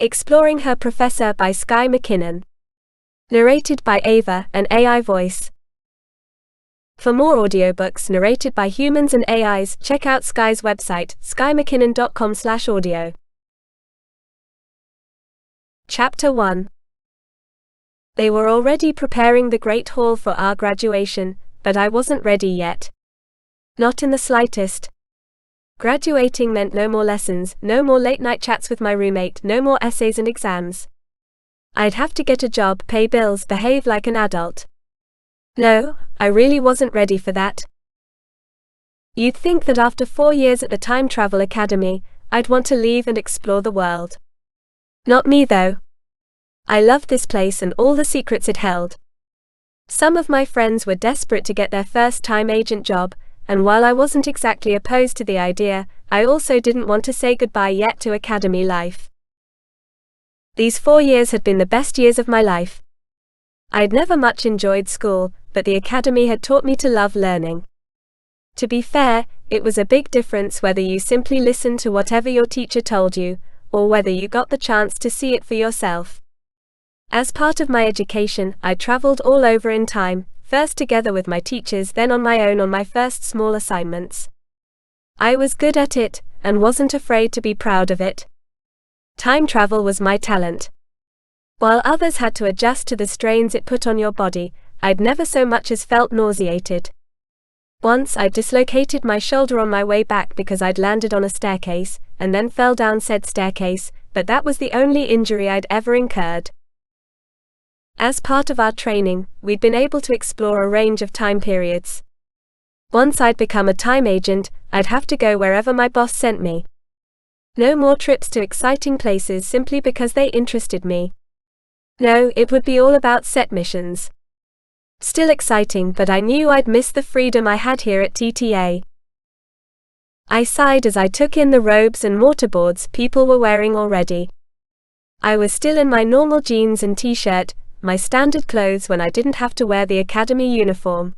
Exploring Her Professor by Skye MacKinnon. Narrated by Ava, an AI voice. For more audiobooks narrated by humans and AIs, check out Skye's website, skyemackinnon.com/audio. Chapter 1. They were already preparing the Great Hall for our graduation, but I wasn't ready yet. Not in the slightest. Graduating meant no more lessons, no more late-night chats with my roommate, no more essays and exams. I'd have to get a job, pay bills, behave like an adult. No, I really wasn't ready for that. You'd think that after 4 years at the Time Travel Academy, I'd want to leave and explore the world. Not me though. I loved this place and all the secrets it held. Some of my friends were desperate to get their first time agent job, and while I wasn't exactly opposed to the idea, I also didn't want to say goodbye yet to academy life. These 4 years had been the best years of my life. I'd never much enjoyed school, but the academy had taught me to love learning. To be fair, it was a big difference whether you simply listened to whatever your teacher told you, or whether you got the chance to see it for yourself. As part of my education, I traveled all over in time, first together with my teachers, then on my own on my first small assignments. I was good at it, and wasn't afraid to be proud of it. Time travel was my talent. While others had to adjust to the strains it put on your body, I'd never so much as felt nauseated. Once I dislocated my shoulder on my way back because I'd landed on a staircase, and then fell down said staircase, but that was the only injury I'd ever incurred. As part of our training, we'd been able to explore a range of time periods. Once I'd become a time agent, I'd have to go wherever my boss sent me. No more trips to exciting places simply because they interested me. No, it would be all about set missions. Still exciting, but I knew I'd miss the freedom I had here at TTA. I sighed as I took in the robes and mortarboards people were wearing already. I was still in my normal jeans and t-shirt, my standard clothes when I didn't have to wear the academy uniform.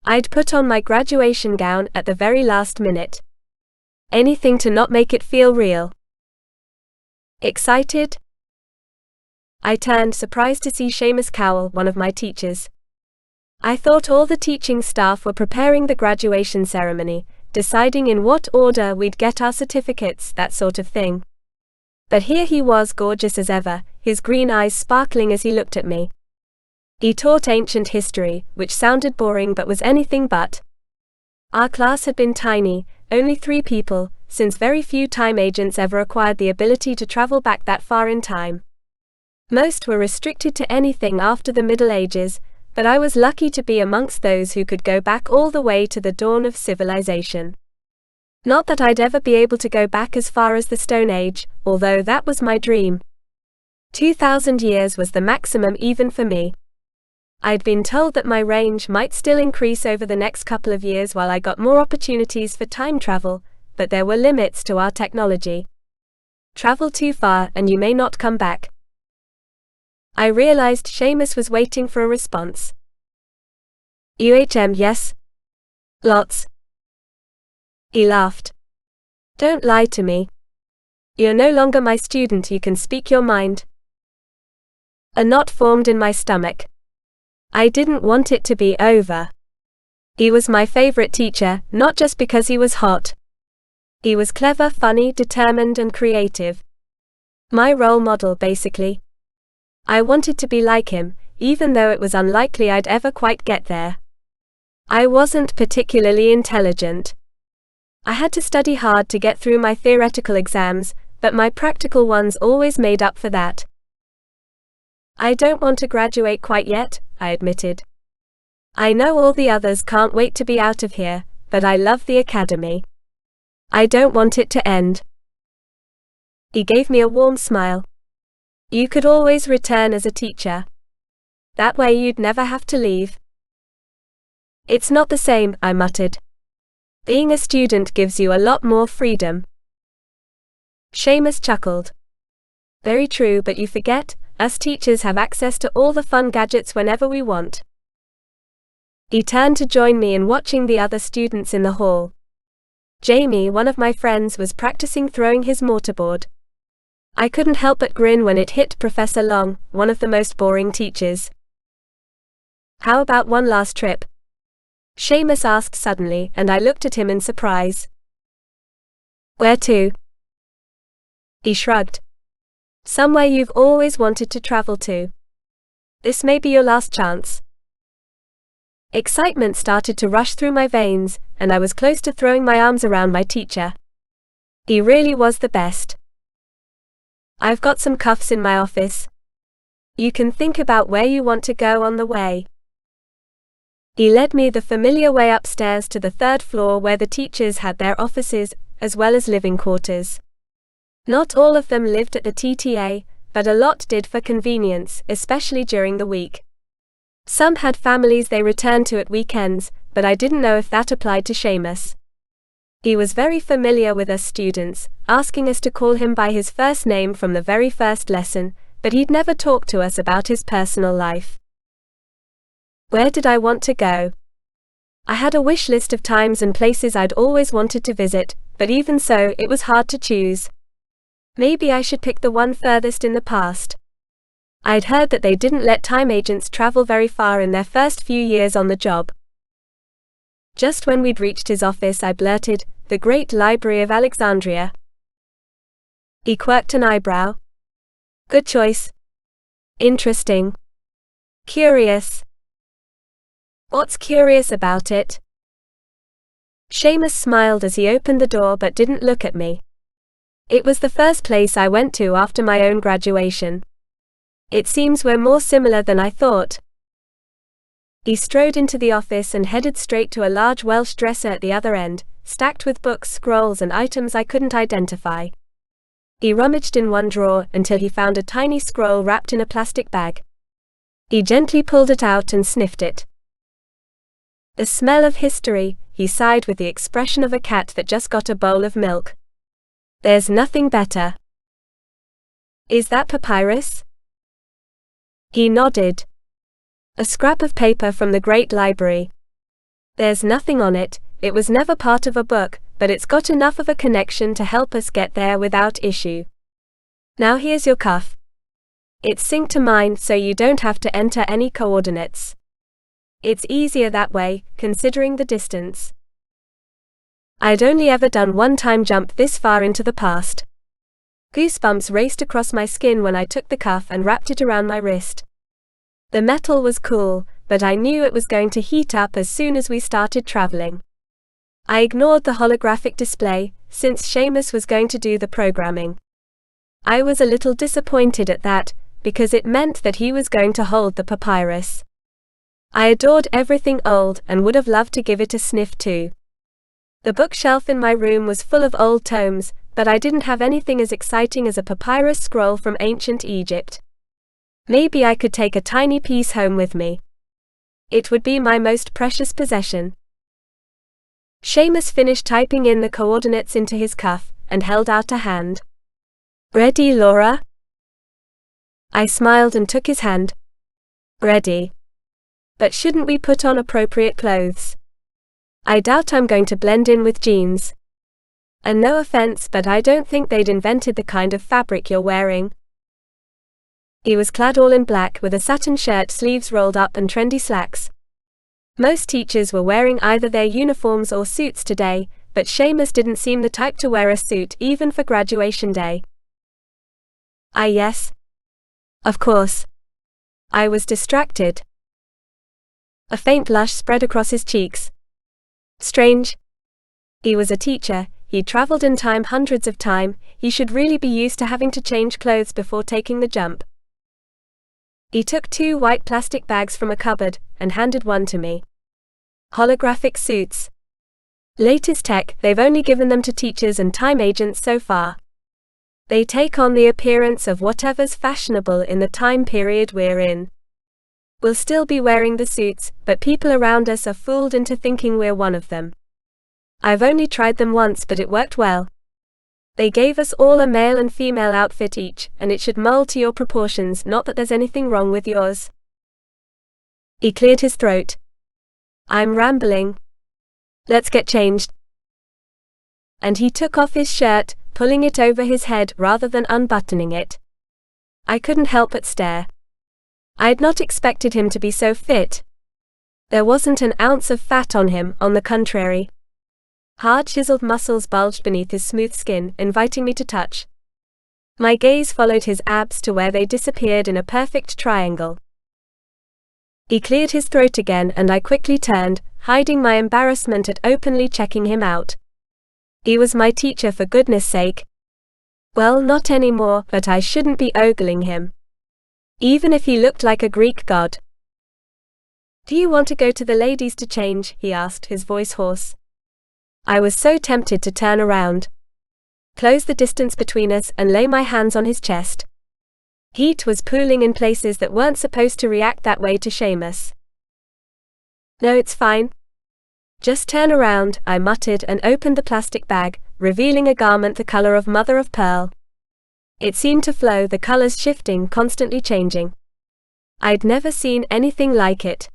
I'd put on my graduation gown at the very last minute. Anything to not make it feel real. Excited? I turned, surprised to see Seamus Cowell, one of my teachers. I thought all the teaching staff were preparing the graduation ceremony, deciding in what order we'd get our certificates, that sort of thing. But here he was, gorgeous as ever, his green eyes sparkling as he looked at me. He taught ancient history, which sounded boring but was anything but. Our class had been tiny, only 3 people, since very few time agents ever acquired the ability to travel back that far in time. Most were restricted to anything after the Middle Ages, but I was lucky to be amongst those who could go back all the way to the dawn of civilization. Not that I'd ever be able to go back as far as the Stone Age, although that was my dream. 2,000 years was the maximum even for me. I'd been told that my range might still increase over the next couple of years while I got more opportunities for time travel, but there were limits to our technology. Travel too far and you may not come back. I realized Seamus was waiting for a response. Yes. Lots. He laughed. Don't lie to me. You're no longer my student, you can speak your mind. A knot formed in my stomach. I didn't want it to be over. He was my favorite teacher, not just because he was hot. He was clever, funny, determined and creative. My role model, basically. I wanted to be like him, even though it was unlikely I'd ever quite get there. I wasn't particularly intelligent. I had to study hard to get through my theoretical exams, but my practical ones always made up for that. I don't want to graduate quite yet, I admitted. I know all the others can't wait to be out of here, but I love the academy. I don't want it to end. He gave me a warm smile. You could always return as a teacher. That way you'd never have to leave. It's not the same, I muttered. Being a student gives you a lot more freedom. Seamus chuckled. Very true, but you forget, us teachers have access to all the fun gadgets whenever we want. He turned to join me in watching the other students in the hall. Jamie, one of my friends, was practicing throwing his mortarboard. I couldn't help but grin when it hit Professor Long, one of the most boring teachers. How about one last trip? Seamus asked suddenly, and I looked at him in surprise. Where to? He shrugged. Somewhere you've always wanted to travel to. This may be your last chance. Excitement started to rush through my veins, and I was close to throwing my arms around my teacher. He really was the best. I've got some cuffs in my office. You can think about where you want to go on the way. He led me the familiar way upstairs to the third floor where the teachers had their offices, as well as living quarters. Not all of them lived at the TTA, but a lot did for convenience, especially during the week. Some had families they returned to at weekends, but I didn't know if that applied to Seamus. He was very familiar with us students, asking us to call him by his first name from the very first lesson, but he'd never talked to us about his personal life. Where did I want to go? I had a wish list of times and places I'd always wanted to visit, but even so, it was hard to choose. Maybe I should pick the one furthest in the past. I'd heard that they didn't let time agents travel very far in their first few years on the job. Just when we'd reached his office, I blurted, "The Great Library of Alexandria." He quirked an eyebrow. Good choice. Interesting. Curious. What's curious about it? Seamus smiled as he opened the door but didn't look at me. It was the first place I went to after my own graduation. It seems we're more similar than I thought. He strode into the office and headed straight to a large Welsh dresser at the other end, stacked with books, scrolls, and items I couldn't identify. He rummaged in one drawer until he found a tiny scroll wrapped in a plastic bag. He gently pulled it out and sniffed it. The smell of history, he sighed with the expression of a cat that just got a bowl of milk. There's nothing better. Is that papyrus? He nodded. A scrap of paper from the Great Library. There's nothing on it, it was never part of a book, but it's got enough of a connection to help us get there without issue. Now here's your cuff. It's synced to mine so you don't have to enter any coordinates. It's easier that way, considering the distance. I'd only ever done one time jump this far into the past. Goosebumps raced across my skin when I took the cuff and wrapped it around my wrist. The metal was cool, but I knew it was going to heat up as soon as we started traveling. I ignored the holographic display, since Seamus was going to do the programming. I was a little disappointed at that, because it meant that he was going to hold the papyrus. I adored everything old and would have loved to give it a sniff too. The bookshelf in my room was full of old tomes, but I didn't have anything as exciting as a papyrus scroll from ancient Egypt. Maybe I could take a tiny piece home with me. It would be my most precious possession. Seamus finished typing in the coordinates into his cuff, and held out a hand. Ready, Laura? I smiled and took his hand. Ready. But shouldn't we put on appropriate clothes? I doubt I'm going to blend in with jeans. And no offense, but I don't think they'd invented the kind of fabric you're wearing. He was clad all in black with a satin shirt, sleeves rolled up, and trendy slacks. Most teachers were wearing either their uniforms or suits today, but Seamus didn't seem the type to wear a suit even for graduation day. Yes. Of course. I was distracted. A faint blush spread across his cheeks. Strange. He was a teacher, he'd traveled in time hundreds of times, he should really be used to having to change clothes before taking the jump. He took 2 white plastic bags from a cupboard, and handed one to me. Holographic suits. Latest tech, they've only given them to teachers and time agents so far. They take on the appearance of whatever's fashionable in the time period we're in. We'll still be wearing the suits, but people around us are fooled into thinking we're one of them. I've only tried them once, but it worked well. They gave us all a male and female outfit each, and it should mold to your proportions, not that there's anything wrong with yours. He cleared his throat. I'm rambling. Let's get changed. And he took off his shirt, pulling it over his head rather than unbuttoning it. I couldn't help but stare. I had not expected him to be so fit. There wasn't an ounce of fat on him, on the contrary. Hard chiseled muscles bulged beneath his smooth skin, inviting me to touch. My gaze followed his abs to where they disappeared in a perfect triangle. He cleared his throat again and I quickly turned, hiding my embarrassment at openly checking him out. He was my teacher, for goodness sake. Well, not anymore, but I shouldn't be ogling him. Even if he looked like a Greek god. "Do you want to go to the ladies to change?" he asked, his voice hoarse. I was so tempted to turn around, close the distance between us, and lay my hands on his chest. Heat was pooling in places that weren't supposed to react that way to Seamus. "No, it's fine. Just turn around," I muttered and opened the plastic bag, revealing a garment the color of mother of pearl. It seemed to flow, the colors shifting, constantly changing. I'd never seen anything like it.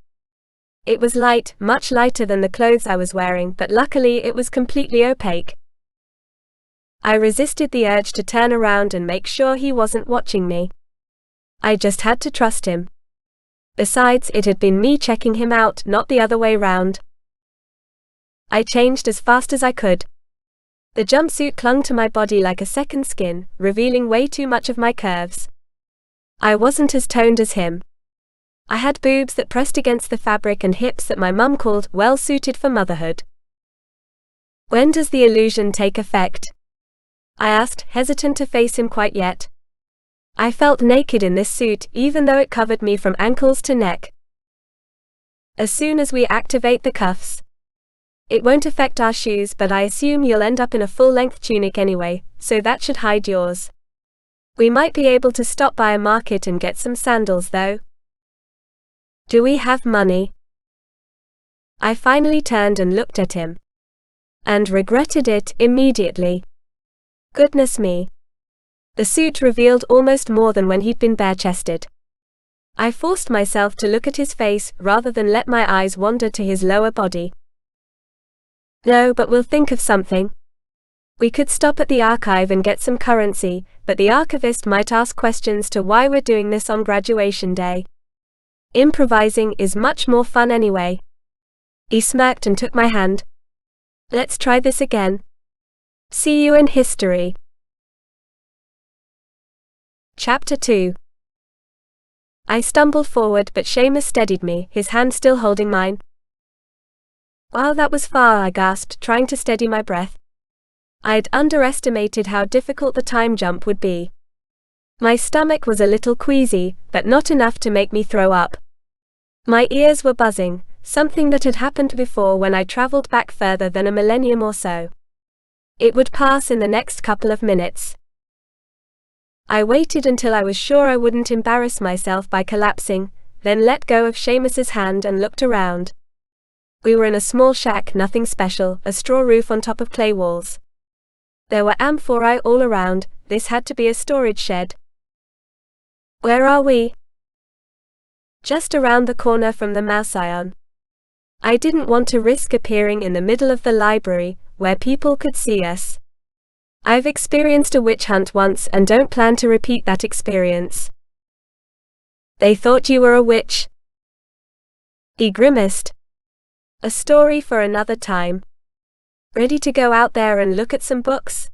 It was light, much lighter than the clothes I was wearing, but luckily it was completely opaque. I resisted the urge to turn around and make sure he wasn't watching me. I just had to trust him. Besides, it had been me checking him out, not the other way round. I changed as fast as I could. The jumpsuit clung to my body like a second skin, revealing way too much of my curves. I wasn't as toned as him. I had boobs that pressed against the fabric and hips that my mum called well suited for motherhood. "When does the illusion take effect?" I asked, hesitant to face him quite yet. I felt naked in this suit, even though it covered me from ankles to neck. "As soon as we activate the cuffs. It won't affect our shoes, but I assume you'll end up in a full-length tunic anyway, so that should hide yours. We might be able to stop by a market and get some sandals though." "Do we have money?" I finally turned and looked at him. And regretted it immediately. Goodness me. The suit revealed almost more than when he'd been bare-chested. I forced myself to look at his face rather than let my eyes wander to his lower body. "No, but we'll think of something. We could stop at the archive and get some currency, but the archivist might ask questions to why we're doing this on graduation day. Improvising is much more fun anyway." He smirked and took my hand. "Let's try this again. See you in history." Chapter 2. I stumbled forward, but Seamus steadied me, his hand still holding mine. "Wow, that was far," I gasped, trying to steady my breath. I'd underestimated how difficult the time jump would be. My stomach was a little queasy, but not enough to make me throw up. My ears were buzzing, something that had happened before when I traveled back further than a millennium or so. It would pass in the next couple of minutes. I waited until I was sure I wouldn't embarrass myself by collapsing, then let go of Seamus's hand and looked around. We were in a small shack, nothing special, a straw roof on top of clay walls. There were amphorae all around, this had to be a storage shed. "Where are we?" "Just around the corner from the Mausion." I didn't want to risk appearing in the middle of the library, where people could see us. I've experienced a witch hunt once and don't plan to repeat that experience. "They thought you were a witch?" He grimaced. "A story for another time. Ready to go out there and look at some books?"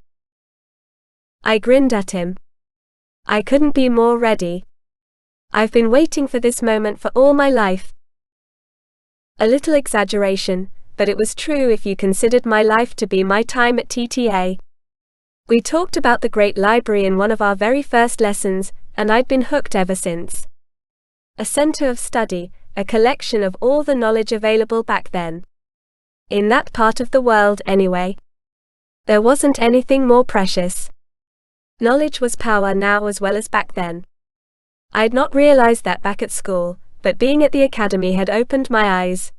I grinned at him. I couldn't be more ready. I've been waiting for this moment for all my life. A little exaggeration, but it was true if you considered my life to be my time at TTA. We talked about the Great Library in one of our very first lessons, and I'd been hooked ever since. A center of study, a collection of all the knowledge available back then. In that part of the world, anyway. There wasn't anything more precious. Knowledge was power now as well as back then. I'd not realized that back at school, but being at the academy had opened my eyes.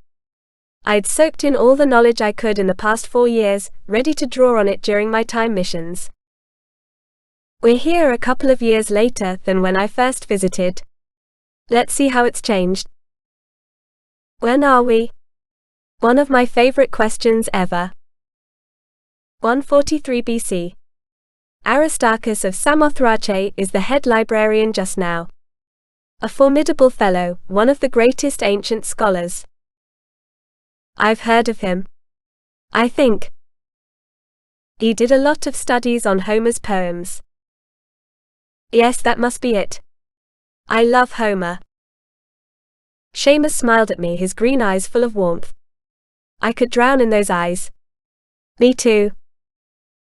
I'd soaked in all the knowledge I could in the past 4 years, ready to draw on it during my time missions. We're here a couple of years later than when I first visited. Let's see how it's changed. When are we? One of my favorite questions ever. 143 BC. Aristarchus of Samothrace is the head librarian just now. A formidable fellow, one of the greatest ancient scholars. I've heard of him. I think he did a lot of studies on Homer's poems. Yes, that must be it. I love Homer. Seamus smiled at me, his green eyes full of warmth. I could drown in those eyes. Me too.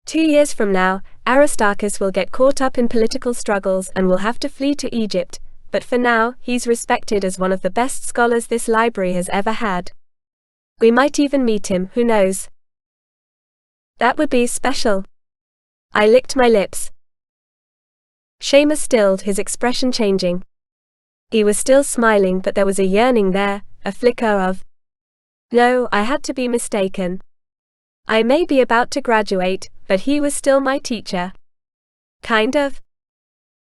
2 years from now, Aristarchus will get caught up in political struggles and will have to flee to Egypt, but for now, he's respected as one of the best scholars this library has ever had. We might even meet him, who knows? That would be special. I licked my lips. Seamus stilled, his expression changing. He was still smiling, but there was a yearning there, a flicker of, no, I had to be mistaken. I may be about to graduate, but he was still my teacher. Kind of.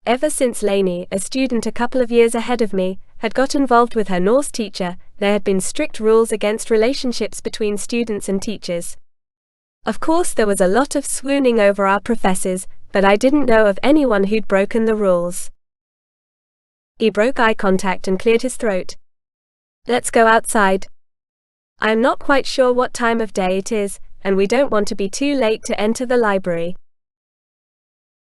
Ever since Lainey, a student a couple of years ahead of me, had got involved with her Norse teacher, there had been strict rules against relationships between students and teachers. Of course, there was a lot of swooning over our professors, but I didn't know of anyone who'd broken the rules. He broke eye contact and cleared his throat. Let's go outside. I'm not quite sure what time of day it is, and we don't want to be too late to enter the library.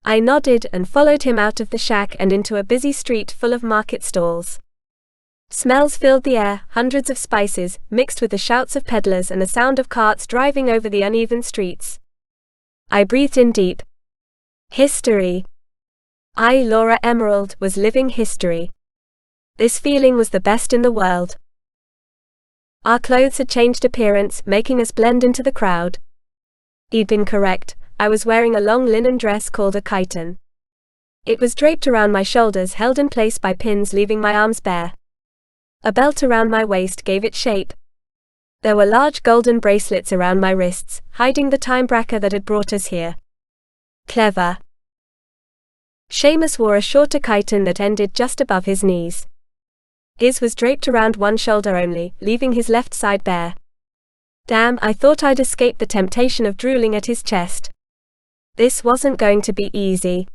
I nodded and followed him out of the shack and into a busy street full of market stalls. Smells filled the air, hundreds of spices, mixed with the shouts of peddlers and the sound of carts driving over the uneven streets. I breathed in deep. History. I, Laura Emerald, was living history. This feeling was the best in the world. Our clothes had changed appearance, making us blend into the crowd. He'd been correct. I was wearing a long linen dress called a chiton. It was draped around my shoulders, held in place by pins, leaving my arms bare. A belt around my waist gave it shape. There were large golden bracelets around my wrists, hiding the time bracker that had brought us here. Clever. Seamus wore a shorter chiton that ended just above his knees. His was draped around one shoulder only, leaving his left side bare. Damn, I thought I'd escaped the temptation of drooling at his chest. This wasn't going to be easy.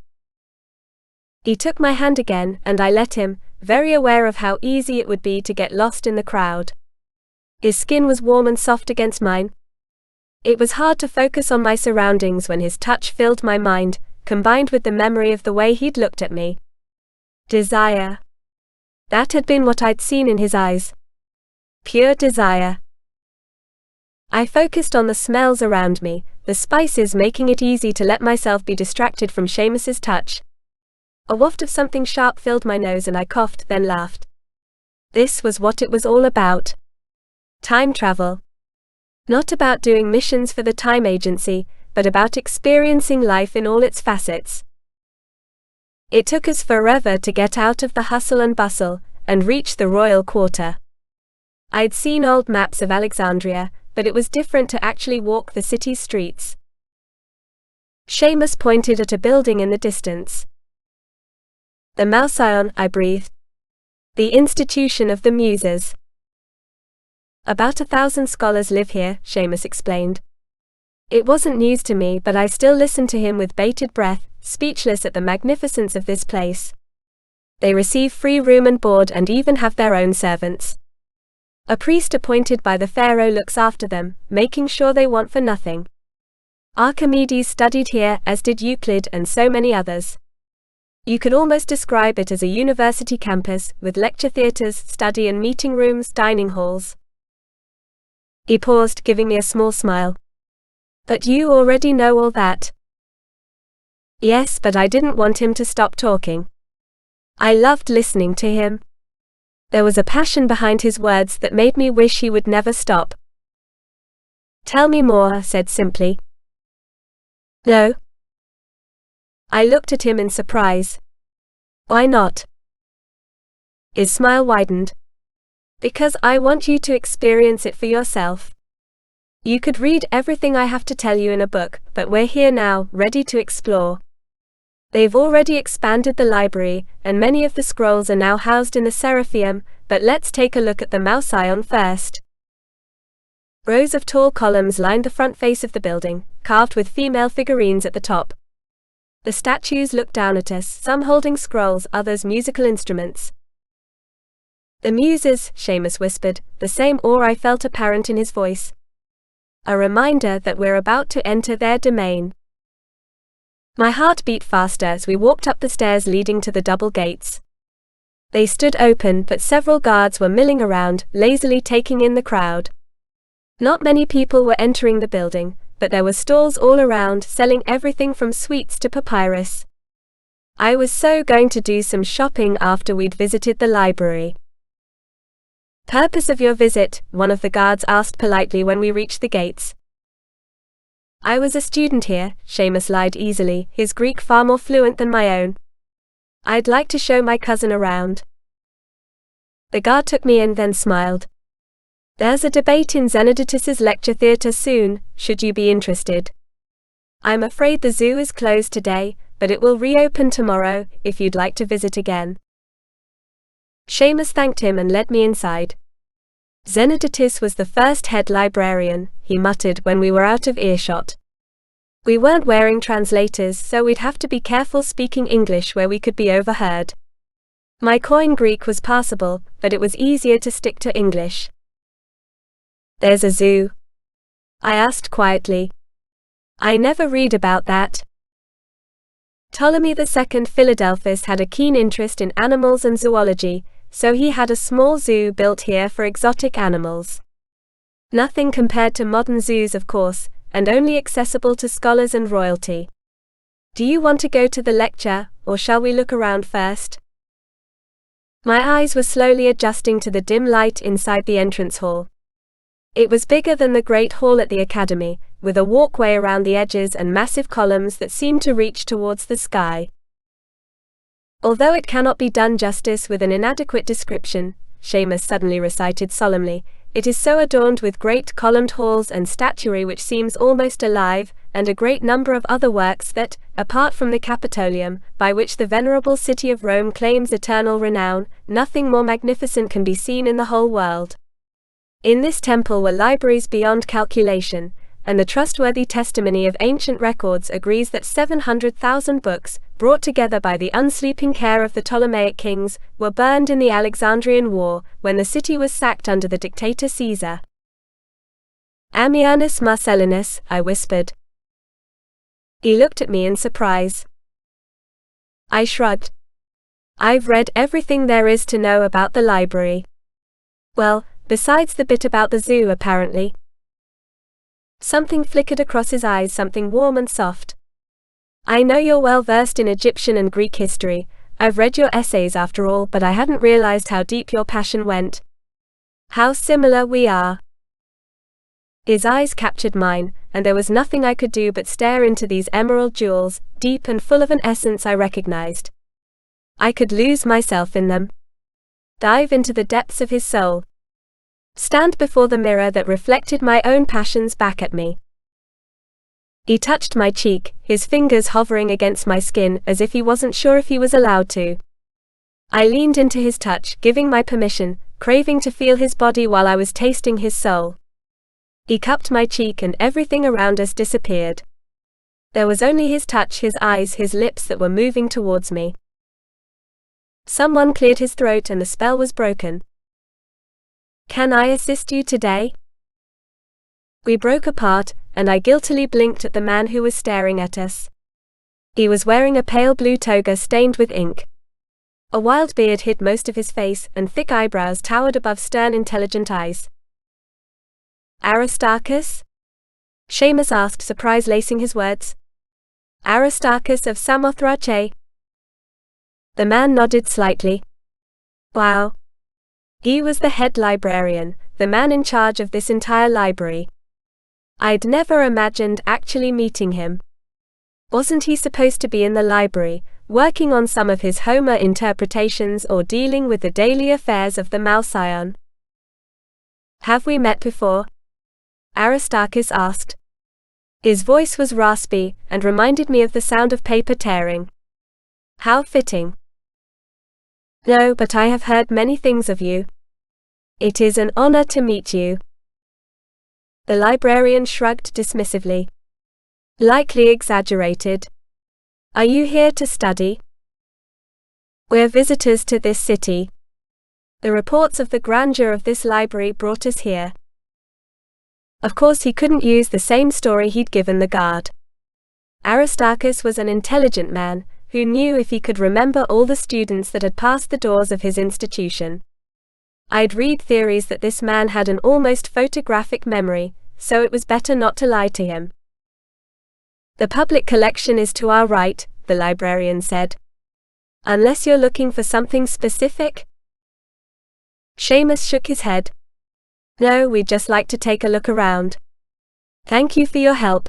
He took my hand again, and I let him, very aware of how easy it would be to get lost in the crowd. His skin was warm and soft against mine. It was hard to focus on my surroundings when his touch filled my mind, combined with the memory of the way he'd looked at me. Desire. That had been what I'd seen in his eyes. Pure desire. I focused on the smells around me, the spices, making it easy to let myself be distracted from Seamus's touch. A waft of something sharp filled my nose and I coughed, then laughed. This was what it was all about. Time travel. Not about doing missions for the time agency, but about experiencing life in all its facets. It took us forever to get out of the hustle and bustle, and reach the royal quarter. I'd seen old maps of Alexandria, but it was different to actually walk the city's streets. Seamus pointed at a building in the distance. The Mouseion, I breathed. The institution of the Muses. About 1,000 scholars live here, Seamus explained. It wasn't news to me, but I still listened to him with bated breath, speechless at the magnificence of this place. They receive free room and board and even have their own servants. A priest appointed by the pharaoh looks after them, making sure they want for nothing. Archimedes studied here, as did Euclid and so many others. You could almost describe it as a university campus, with lecture theatres, study and meeting rooms, dining halls. He paused, giving me a small smile. But you already know all that. Yes, but I didn't want him to stop talking. I loved listening to him. There was a passion behind his words that made me wish he would never stop. Tell me more, I said simply. No. I looked at him in surprise. Why not? His smile widened. Because I want you to experience it for yourself. You could read everything I have to tell you in a book, but we're here now, ready to explore. They've already expanded the library, and many of the scrolls are now housed in the Seraphim, but let's take a look at the Mouseion first. Rows of tall columns lined the front face of the building, carved with female figurines at the top. The statues looked down at us, some holding scrolls, others musical instruments. The muses, Seamus whispered, the same awe I felt apparent in his voice. A reminder that we're about to enter their domain. My heart beat faster as we walked up the stairs leading to the double gates. They stood open, but several guards were milling around, lazily taking in the crowd. Not many people were entering the building, but there were stalls all around, selling everything from sweets to papyrus. I was so going to do some shopping after we'd visited the library. Purpose of your visit? One of the guards asked politely when we reached the gates. I was a student here, Seamus lied easily, his Greek far more fluent than my own. I'd like to show my cousin around. The guard took me in, then smiled. There's a debate in Zenoditus's lecture theatre soon, should you be interested. I'm afraid the zoo is closed today, but it will reopen tomorrow, if you'd like to visit again. Seamus thanked him and led me inside. Zenoditus was the first head librarian, he muttered when we were out of earshot. We weren't wearing translators, so we'd have to be careful speaking English where we could be overheard. My Koine Greek was passable, but it was easier to stick to English. There's a zoo? I asked quietly. I never read about that. Ptolemy II Philadelphus had a keen interest in animals and zoology, so he had a small zoo built here for exotic animals. Nothing compared to modern zoos, of course, and only accessible to scholars and royalty. Do you want to go to the lecture, or shall we look around first? My eyes were slowly adjusting to the dim light inside the entrance hall. It was bigger than the Great Hall at the Academy, with a walkway around the edges and massive columns that seemed to reach towards the sky. Although it cannot be done justice with an inadequate description, Seamus suddenly recited solemnly, it is so adorned with great columned halls and statuary which seems almost alive, and a great number of other works that, apart from the Capitolium, by which the venerable city of Rome claims eternal renown, nothing more magnificent can be seen in the whole world. In this temple were libraries beyond calculation, and the trustworthy testimony of ancient records agrees that 700,000 books, brought together by the unsleeping care of the Ptolemaic kings, were burned in the Alexandrian War, when the city was sacked under the dictator Caesar. Ammianus Marcellinus, I whispered. He looked at me in surprise. I shrugged. I've read everything there is to know about the library. Well, besides the bit about the zoo apparently. Something flickered across his eyes, something warm and soft. I know you're well versed in Egyptian and Greek history. I've read your essays after all, but I hadn't realized how deep your passion went. How similar we are. His eyes captured mine, and there was nothing I could do but stare into these emerald jewels, deep and full of an essence I recognized. I could lose myself in them. Dive into the depths of his soul. Stand before the mirror that reflected my own passions back at me. He touched my cheek, his fingers hovering against my skin as if he wasn't sure if he was allowed to. I leaned into his touch, giving my permission, craving to feel his body while I was tasting his soul. He cupped my cheek and everything around us disappeared. There was only his touch, his eyes, his lips that were moving towards me. Someone cleared his throat and the spell was broken. Can I assist you today? We broke apart, and I guiltily blinked at the man who was staring at us. He was wearing a pale blue toga stained with ink. A wild beard hid most of his face, and thick eyebrows towered above stern, intelligent eyes. Aristarchus? Seamus asked, surprise lacing his words. Aristarchus of Samothrace? The man nodded slightly. Wow. He was the head librarian, the man in charge of this entire library. I'd never imagined actually meeting him. Wasn't he supposed to be in the library, working on some of his Homer interpretations or dealing with the daily affairs of the Malsion? Have we met before? Aristarchus asked. His voice was raspy, and reminded me of the sound of paper tearing. How fitting. No, but I have heard many things of you. It is an honor to meet you. The librarian shrugged dismissively. Likely exaggerated. Are you here to study? We're visitors to this city. The reports of the grandeur of this library brought us here. Of course he couldn't use the same story he'd given the guard. Aristarchus was an intelligent man, who knew if he could remember all the students that had passed the doors of his institution. I'd read theories that this man had an almost photographic memory, so it was better not to lie to him. The public collection is to our right, the librarian said. Unless you're looking for something specific? Seamus shook his head. No, we'd just like to take a look around. Thank you for your help.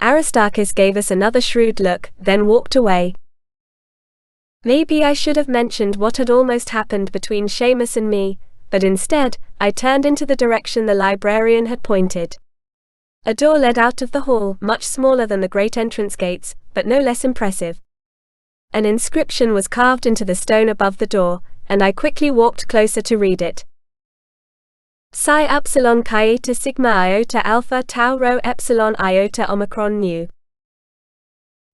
Aristarchus gave us another shrewd look, then walked away. Maybe I should have mentioned what had almost happened between Seamus and me, but instead, I turned into the direction the librarian had pointed. A door led out of the hall, much smaller than the great entrance gates, but no less impressive. An inscription was carved into the stone above the door, and I quickly walked closer to read it. Psi Epsilon Chi Eta Sigma Iota Alpha Tau Rho Epsilon Iota Omicron Nu.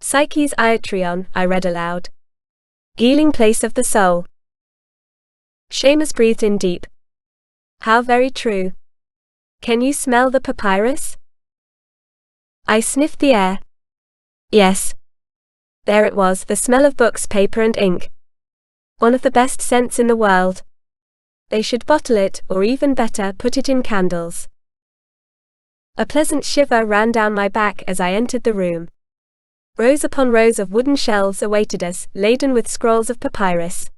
Psyche's Iatrion, I read aloud. Healing place of the soul. Seamus breathed in deep. How very true. Can you smell the papyrus? I sniffed the air. Yes. There it was, the smell of books, paper and ink. One of the best scents in the world. They should bottle it, or even better, put it in candles. A pleasant shiver ran down my back as I entered the room. Rows upon rows of wooden shelves awaited us, laden with scrolls of papyrus.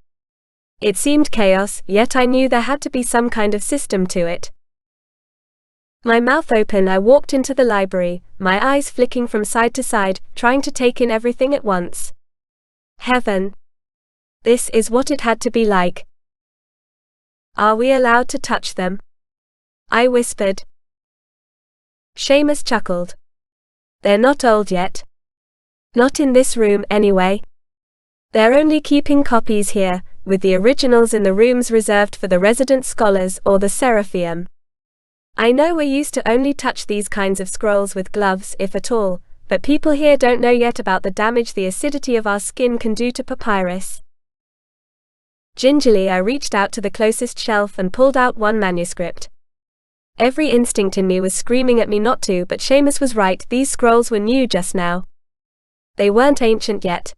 It seemed chaos, yet I knew there had to be some kind of system to it. My mouth open, I walked into the library, my eyes flicking from side to side, trying to take in everything at once. Heaven! This is what it had to be like. Are we allowed to touch them? I whispered. Seamus chuckled. They're not old yet. Not in this room, anyway. They're only keeping copies here, with the originals in the rooms reserved for the resident scholars or the Seraphim. I know we're used to only touch these kinds of scrolls with gloves, if at all, but people here don't know yet about the damage the acidity of our skin can do to papyrus. Gingerly I reached out to the closest shelf and pulled out one manuscript. Every instinct in me was screaming at me not to, but Seamus was right, these scrolls were new just now. They weren't ancient yet.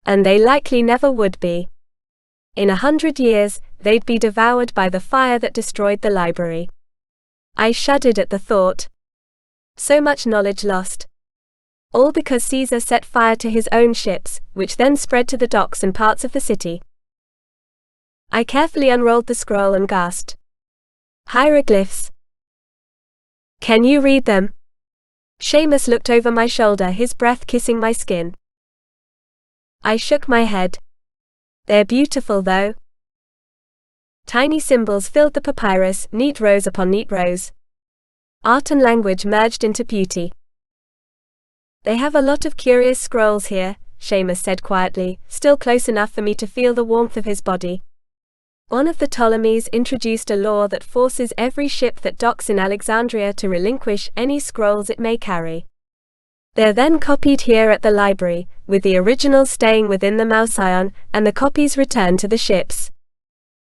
And they likely never would be. In 100 years, they'd be devoured by the fire that destroyed the library. I shuddered at the thought. So much knowledge lost. All because Caesar set fire to his own ships, which then spread to the docks and parts of the city. I carefully unrolled the scroll and gasped. Hieroglyphs. Can you read them? Seamus looked over my shoulder, his breath kissing my skin. I shook my head. They're beautiful though. Tiny symbols filled the papyrus, neat rows upon neat rows. Art and language merged into beauty. They have a lot of curious scrolls here, Seamus said quietly, still close enough for me to feel the warmth of his body. One of the Ptolemies introduced a law that forces every ship that docks in Alexandria to relinquish any scrolls it may carry. They're then copied here at the library, with the originals staying within the Mausion, and the copies returned to the ships.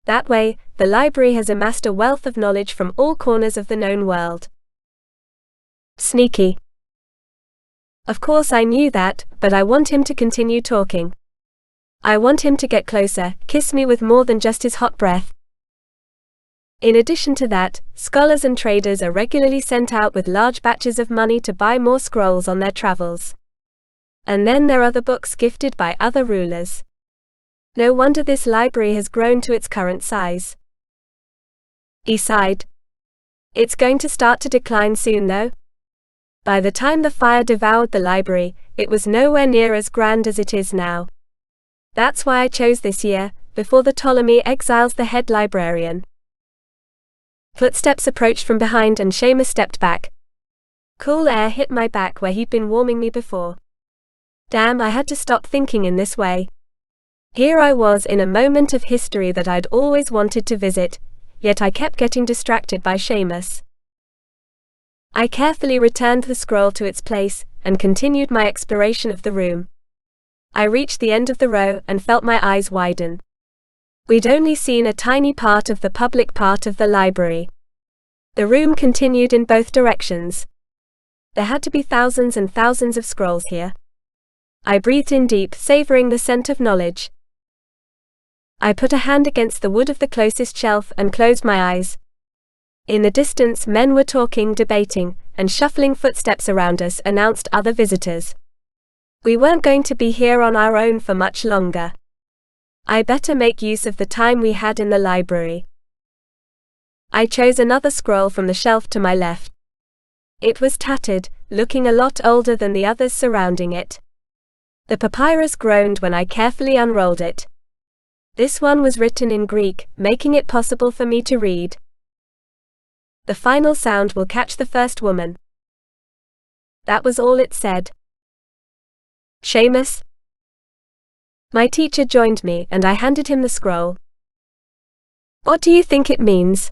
That way, the library has amassed a wealth of knowledge from all corners of the known world. Sneaky. Of course I knew that, but I want him to continue talking. I want him to get closer, kiss me with more than just his hot breath. In addition to that, scholars and traders are regularly sent out with large batches of money to buy more scrolls on their travels. And then there are the books gifted by other rulers. No wonder this library has grown to its current size. He sighed. It's going to start to decline soon though. By the time the fire devoured the library, it was nowhere near as grand as it is now. That's why I chose this year, before the Ptolemy exiles the head librarian. Footsteps approached from behind and Seamus stepped back. Cool air hit my back where he'd been warming me before. Damn, I had to stop thinking in this way. Here I was in a moment of history that I'd always wanted to visit, yet I kept getting distracted by Seamus. I carefully returned the scroll to its place, and continued my exploration of the room. I reached the end of the row and felt my eyes widen. We'd only seen a tiny part of the public part of the library. The room continued in both directions. There had to be thousands and thousands of scrolls here. I breathed in deep, savoring the scent of knowledge. I put a hand against the wood of the closest shelf and closed my eyes. In the distance, men were talking, debating, and shuffling footsteps around us announced other visitors. We weren't going to be here on our own for much longer. I better make use of the time we had in the library. I chose another scroll from the shelf to my left. It was tattered, looking a lot older than the others surrounding it. The papyrus groaned when I carefully unrolled it. This one was written in Greek, making it possible for me to read. The final sound will catch the first woman. That was all it said. Seamus? My teacher joined me and I handed him the scroll. What do you think it means?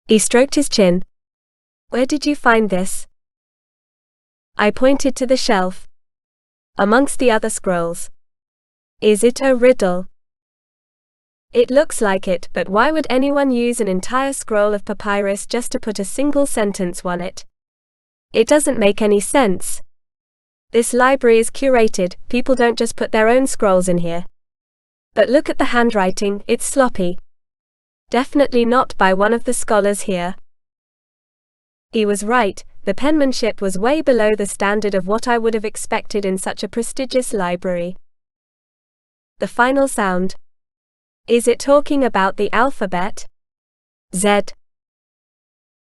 He stroked his chin. Where did you find this? I pointed to the shelf. Amongst the other scrolls. Is it a riddle? It looks like it, but why would anyone use an entire scroll of papyrus just to put a single sentence on it? It doesn't make any sense. This library is curated, people don't just put their own scrolls in here. But look at the handwriting, it's sloppy. Definitely not by one of the scholars here. He was right, the penmanship was way below the standard of what I would have expected in such a prestigious library. The final sound. Is it talking about the alphabet? Z.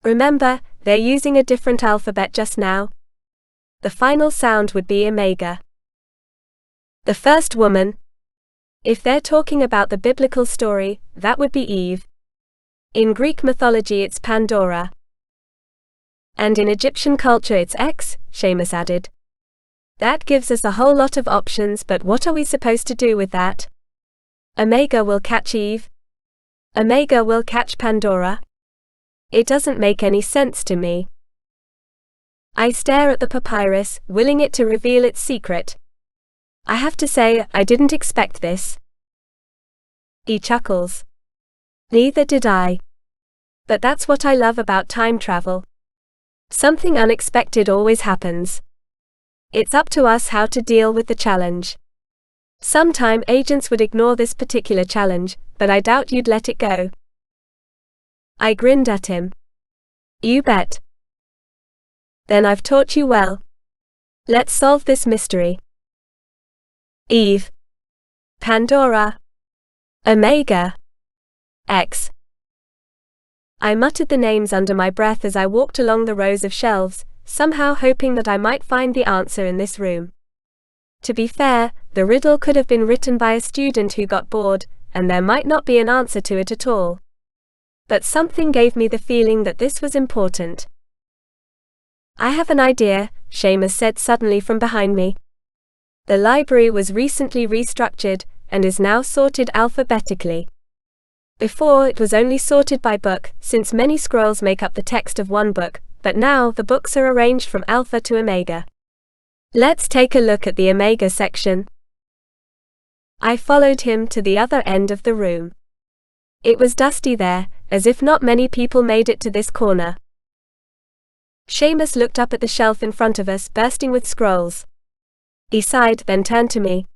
Remember, they're using a different alphabet just now. The final sound would be omega. The first woman. If they're talking about the biblical story, that would be Eve. In Greek mythology it's Pandora. And in Egyptian culture it's X, Seamus added. That gives us a whole lot of options, but what are we supposed to do with that? Omega will catch Eve. Omega will catch Pandora. It doesn't make any sense to me. I stare at the papyrus, willing it to reveal its secret. I have to say, I didn't expect this. He chuckles. Neither did I. But that's what I love about time travel. Something unexpected always happens. It's up to us how to deal with the challenge. Sometime agents would ignore this particular challenge, but I doubt you'd let it go. I grinned at him. You bet. Then I've taught you well. Let's solve this mystery. Eve. Pandora. Omega. X. I muttered the names under my breath as I walked along the rows of shelves, somehow hoping that I might find the answer in this room. To be fair, the riddle could have been written by a student who got bored, and there might not be an answer to it at all. But something gave me the feeling that this was important. I have an idea, Seamus said suddenly from behind me. The library was recently restructured, and is now sorted alphabetically. Before it was only sorted by book, since many scrolls make up the text of one book, but now the books are arranged from alpha to omega. Let's take a look at the omega section. I followed him to the other end of the room. It was dusty there, as if not many people made it to this corner. Seamus looked up at the shelf in front of us, bursting with scrolls. He sighed, then turned to me.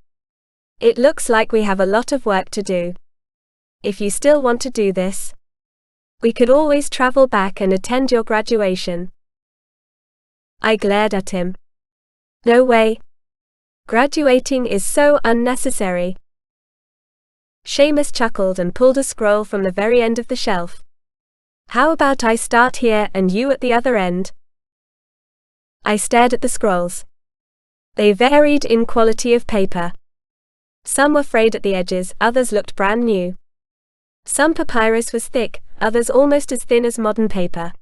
It looks like we have a lot of work to do. If you still want to do this, we could always travel back and attend your graduation. I glared at him. No way. Graduating is so unnecessary. Seamus chuckled and pulled a scroll from the very end of the shelf. How about I start here and you at the other end? I stared at the scrolls. They varied in quality of paper. Some were frayed at the edges, others looked brand new. Some papyrus was thick, others almost as thin as modern paper.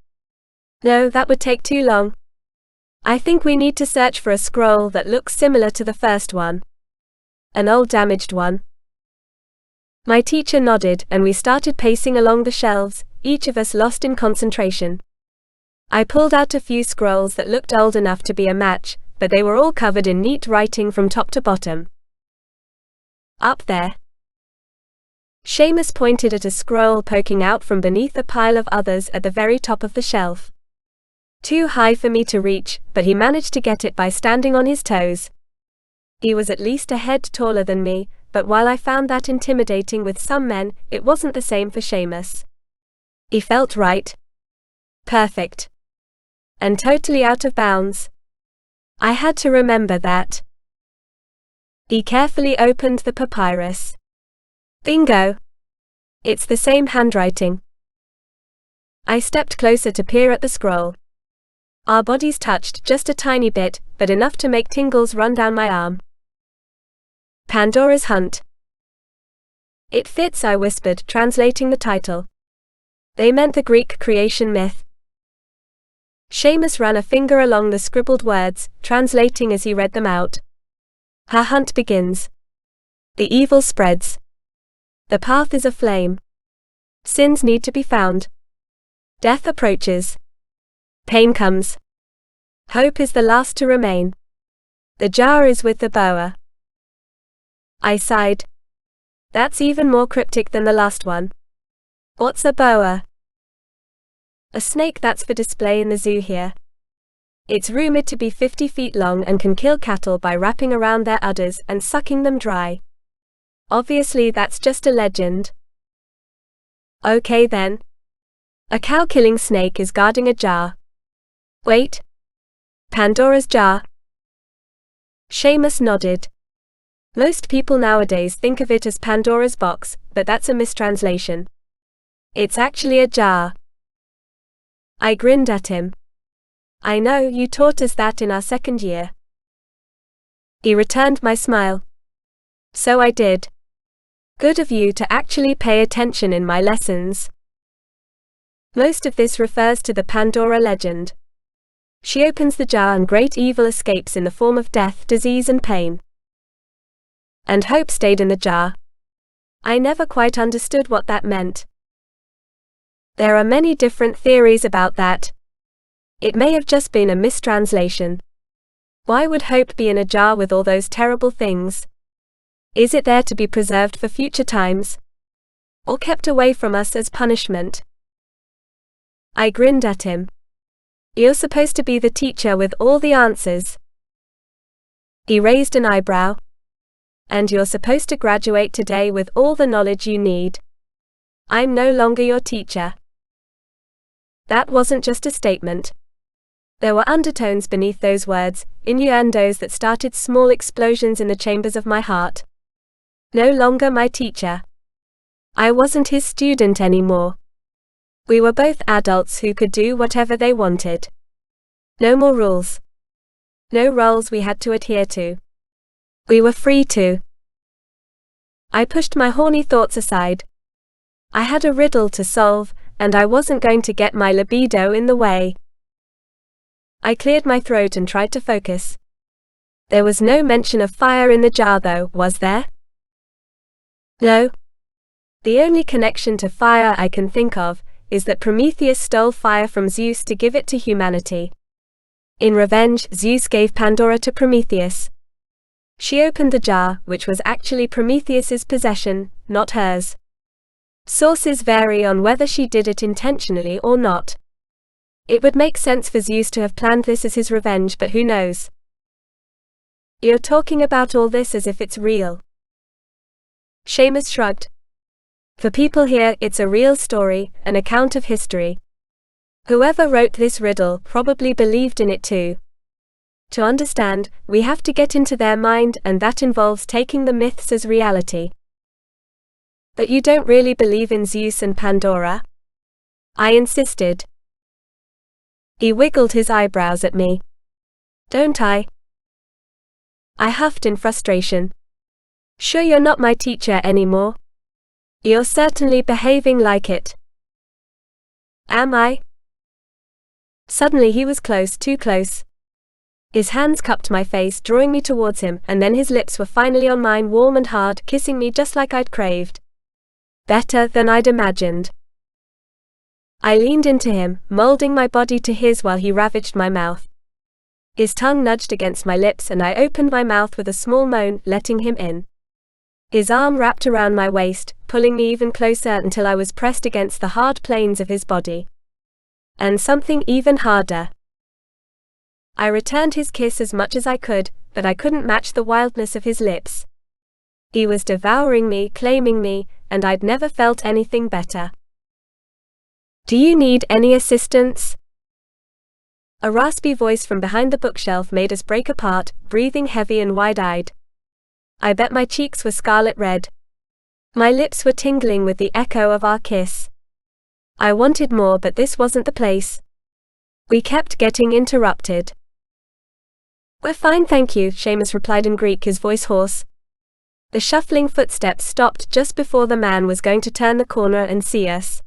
No, that would take too long. I think we need to search for a scroll that looks similar to the first one. An old damaged one. My teacher nodded and we started pacing along the shelves, each of us lost in concentration. I pulled out a few scrolls that looked old enough to be a match, but they were all covered in neat writing from top to bottom. Up there. Seamus pointed at a scroll poking out from beneath a pile of others at the very top of the shelf. Too high for me to reach, but he managed to get it by standing on his toes. He was at least a head taller than me, but while I found that intimidating with some men, it wasn't the same for Seamus. He felt right. Perfect. And totally out of bounds. I had to remember that. He carefully opened the papyrus. Bingo! It's the same handwriting. I stepped closer to peer at the scroll. Our bodies touched just a tiny bit, but enough to make tingles run down my arm. Pandora's Hunt. It fits, I whispered, translating the title. They meant the Greek creation myth. Seamus ran a finger along the scribbled words, translating as he read them out. Her hunt begins. The evil spreads. The path is aflame. Sins need to be found. Death approaches. Pain comes. Hope is the last to remain. The jar is with the boa. I sighed. That's even more cryptic than the last one. What's a boa? A snake that's for display in the zoo here. It's rumored to be 50 feet long and can kill cattle by wrapping around their udders and sucking them dry. Obviously that's just a legend. Okay then. A cow-killing snake is guarding a jar. Wait. Pandora's jar? Seamus nodded. Most people nowadays think of it as Pandora's box, but that's a mistranslation. It's actually a jar. I grinned at him. I know, you taught us that in our second year. He returned my smile. So I did. Good of you to actually pay attention in my lessons. Most of this refers to the Pandora legend. She opens the jar and great evil escapes in the form of death, disease and pain. And hope stayed in the jar. I never quite understood what that meant. There are many different theories about that. It may have just been a mistranslation. Why would hope be in a jar with all those terrible things? Is it there to be preserved for future times? Or kept away from us as punishment? I grinned at him. You're supposed to be the teacher with all the answers. He raised an eyebrow. And you're supposed to graduate today with all the knowledge you need. I'm no longer your teacher. That wasn't just a statement. There were undertones beneath those words, innuendos that started small explosions in the chambers of my heart. No longer my teacher. I wasn't his student anymore. We were both adults who could do whatever they wanted. No more rules. No roles we had to adhere to. We were free to. I pushed my horny thoughts aside. I had a riddle to solve, and I wasn't going to get my libido in the way. I cleared my throat and tried to focus. There was no mention of fire in the jar though, was there? No. The only connection to fire I can think of is that Prometheus stole fire from Zeus to give it to humanity. In revenge, Zeus gave Pandora to Prometheus. She opened the jar, which was actually Prometheus's possession, not hers. Sources vary on whether she did it intentionally or not. It would make sense for Zeus to have planned this as his revenge, but who knows? You're talking about all this as if it's real. Seamus shrugged. For people here, it's a real story, an account of history. Whoever wrote this riddle probably believed in it too. To understand, we have to get into their mind, and that involves taking the myths as reality. But you don't really believe in Zeus and Pandora? I insisted. He wiggled his eyebrows at me. Don't I? I huffed in frustration. Sure you're not my teacher anymore? You're certainly behaving like it. Am I? Suddenly he was close, too close. His hands cupped my face, drawing me towards him, and then his lips were finally on mine, warm and hard, kissing me just like I'd craved. Better than I'd imagined. I leaned into him, molding my body to his while he ravaged my mouth. His tongue nudged against my lips and I opened my mouth with a small moan, letting him in. His arm wrapped around my waist, pulling me even closer until I was pressed against the hard planes of his body. And something even harder. I returned his kiss as much as I could, but I couldn't match the wildness of his lips. He was devouring me, claiming me, and I'd never felt anything better. "Do you need any assistance?" A raspy voice from behind the bookshelf made us break apart, breathing heavy and wide-eyed. I bet my cheeks were scarlet red. My lips were tingling with the echo of our kiss. I wanted more, but this wasn't the place. We kept getting interrupted. "We're fine, thank you," Seamus replied in Greek, his voice hoarse. The shuffling footsteps stopped just before the man was going to turn the corner and see us.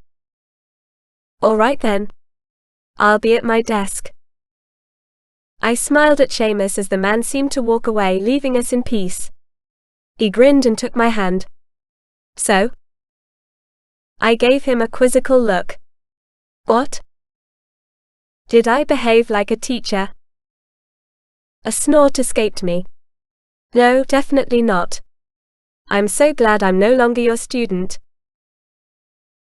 "All right then. I'll be at my desk." I smiled at Seamus as the man seemed to walk away, leaving us in peace. He grinned and took my hand. "So?" I gave him a quizzical look. "What? Did I behave like a teacher?" A snort escaped me. "No, definitely not. I'm so glad I'm no longer your student."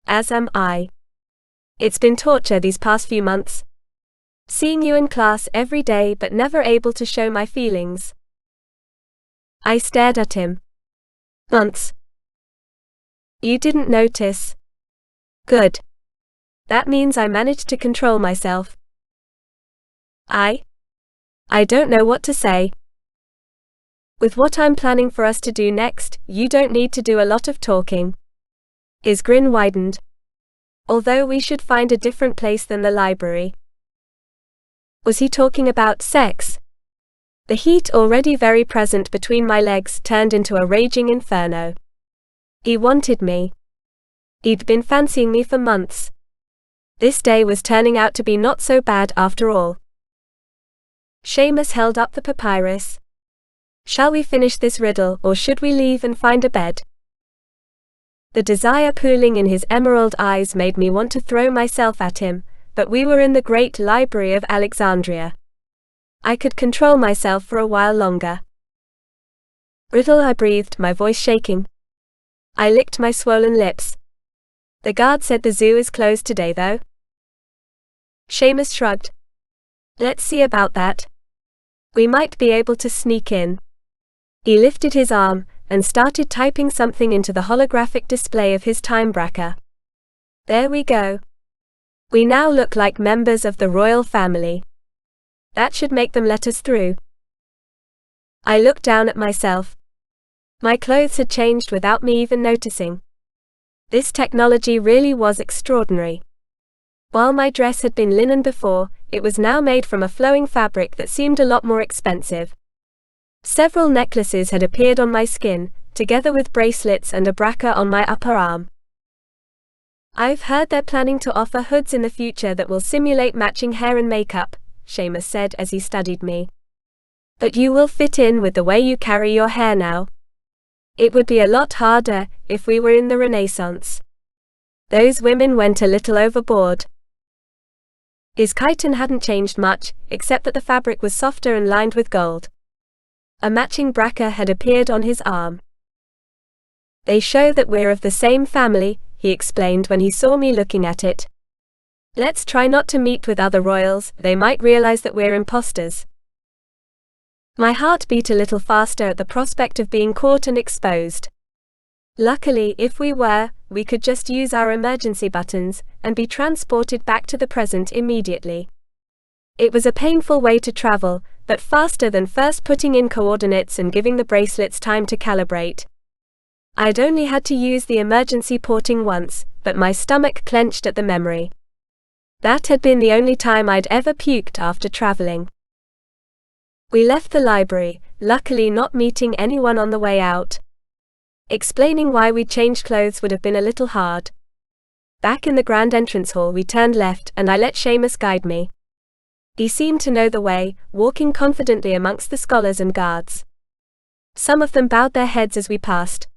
"As am I. It's been torture these past few months. Seeing you in class every day but never able to show my feelings." I stared at him. "Months? You didn't notice? Good. That means I managed to control myself." I don't know what to say. "With what I'm planning for us to do next, you don't need to do a lot of talking." His grin widened. "Although we should find a different place than the library." Was he talking about sex? The heat already very present between my legs turned into a raging inferno. He wanted me. He'd been fancying me for months. This day was turning out to be not so bad after all. Seamus held up the papyrus. "Shall we finish this riddle, or should we leave and find a bed?" The desire pooling in his emerald eyes made me want to throw myself at him, but we were in the Great Library of Alexandria. I could control myself for a while longer. "Riddle," I breathed, my voice shaking. I licked my swollen lips. "The guard said the zoo is closed today though." Seamus shrugged. "Let's see about that. We might be able to sneak in." He lifted his arm and started typing something into the holographic display of his time bracker. "There we go. We now look like members of the royal family. That should make them let us through." I looked down at myself. My clothes had changed without me even noticing. This technology really was extraordinary. While my dress had been linen before, it was now made from a flowing fabric that seemed a lot more expensive. Several necklaces had appeared on my skin, together with bracelets and a bracker on my upper arm. "I've heard they're planning to offer hoods in the future that will simulate matching hair and makeup," Seamus said as he studied me. "But you will fit in with the way you carry your hair now. It would be a lot harder if we were in the Renaissance. Those women went a little overboard." His chiton hadn't changed much, except that the fabric was softer and lined with gold. A matching bracker had appeared on his arm. "They show that we're of the same family," he explained when he saw me looking at it. "Let's try not to meet with other royals, they might realize that we're imposters." My heart beat a little faster at the prospect of being caught and exposed. Luckily, if we were, we could just use our emergency buttons and be transported back to the present immediately. It was a painful way to travel, but faster than first putting in coordinates and giving the bracelets time to calibrate. I'd only had to use the emergency porting once, but my stomach clenched at the memory. That had been the only time I'd ever puked after traveling. We left the library, luckily not meeting anyone on the way out. Explaining why we'd changed clothes would have been a little hard. Back in the grand entrance hall we turned left and I let Seamus guide me. He seemed to know the way, walking confidently amongst the scholars and guards. Some of them bowed their heads as we passed.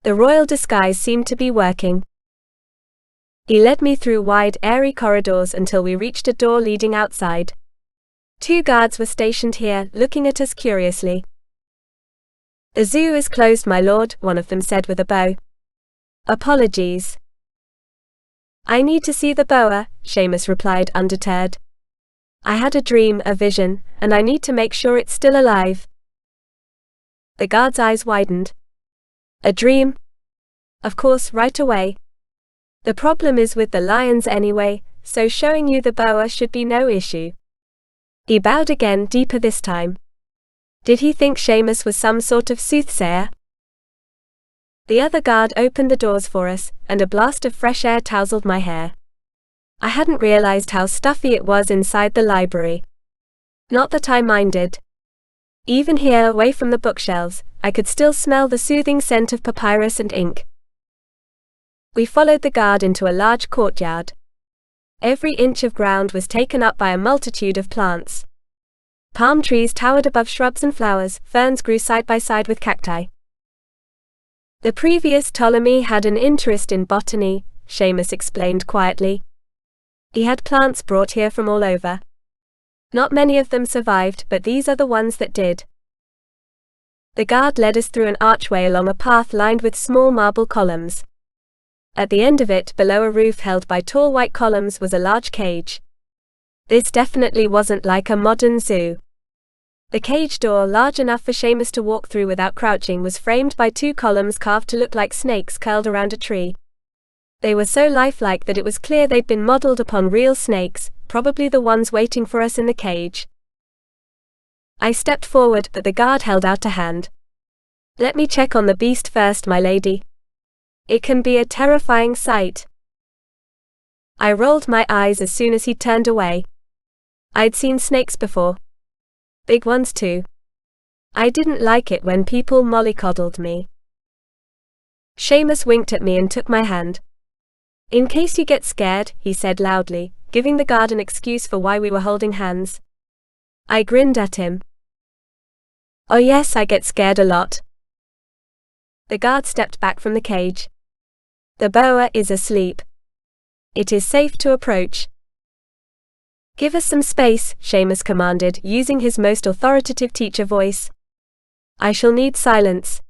The royal disguise seemed to be working. He led me through wide, airy corridors until we reached a door leading outside. 2 guards were stationed here, looking at us curiously. "The zoo is closed, my lord," one of them said with a bow. "Apologies." "I need to see the boa," Seamus replied, undeterred. "I had a dream, a vision, and I need to make sure it's still alive." The guard's eyes widened. "A dream?" "Of course, right away. The problem is with the lions anyway, so showing you the boa should be no issue." He bowed again, deeper this time. Did he think Seamus was some sort of soothsayer? The other guard opened the doors for us, and a blast of fresh air tousled my hair. I hadn't realized how stuffy it was inside the library. Not that I minded. Even here, away from the bookshelves, I could still smell the soothing scent of papyrus and ink. We followed the guard into a large courtyard. Every inch of ground was taken up by a multitude of plants. Palm trees towered above shrubs and flowers, ferns grew side by side with cacti. The previous Ptolemy had an interest in botany, Seamus explained quietly. He had plants brought here from all over. Not many of them survived, but these are the ones that did. The guard led us through an archway along a path lined with small marble columns. At the end of it, below a roof held by tall white columns, was a large cage. This definitely wasn't like a modern zoo. The cage door, large enough for Seamus to walk through without crouching, was framed by 2 columns carved to look like snakes curled around a tree. They were so lifelike that it was clear they'd been modeled upon real snakes, probably the ones waiting for us in the cage. I stepped forward, but the guard held out a hand. "Let me check on the beast first, my lady. It can be a terrifying sight." I rolled my eyes as soon as he turned away. I'd seen snakes before. Big ones too. I didn't like it when people mollycoddled me. Seamus winked at me and took my hand. "In case you get scared," he said loudly, giving the guard an excuse for why we were holding hands. I grinned at him. "Oh yes, I get scared a lot." The guard stepped back from the cage. "The boa is asleep. It is safe to approach." "Give us some space," Seamus commanded, using his most authoritative teacher voice. "I shall need silence."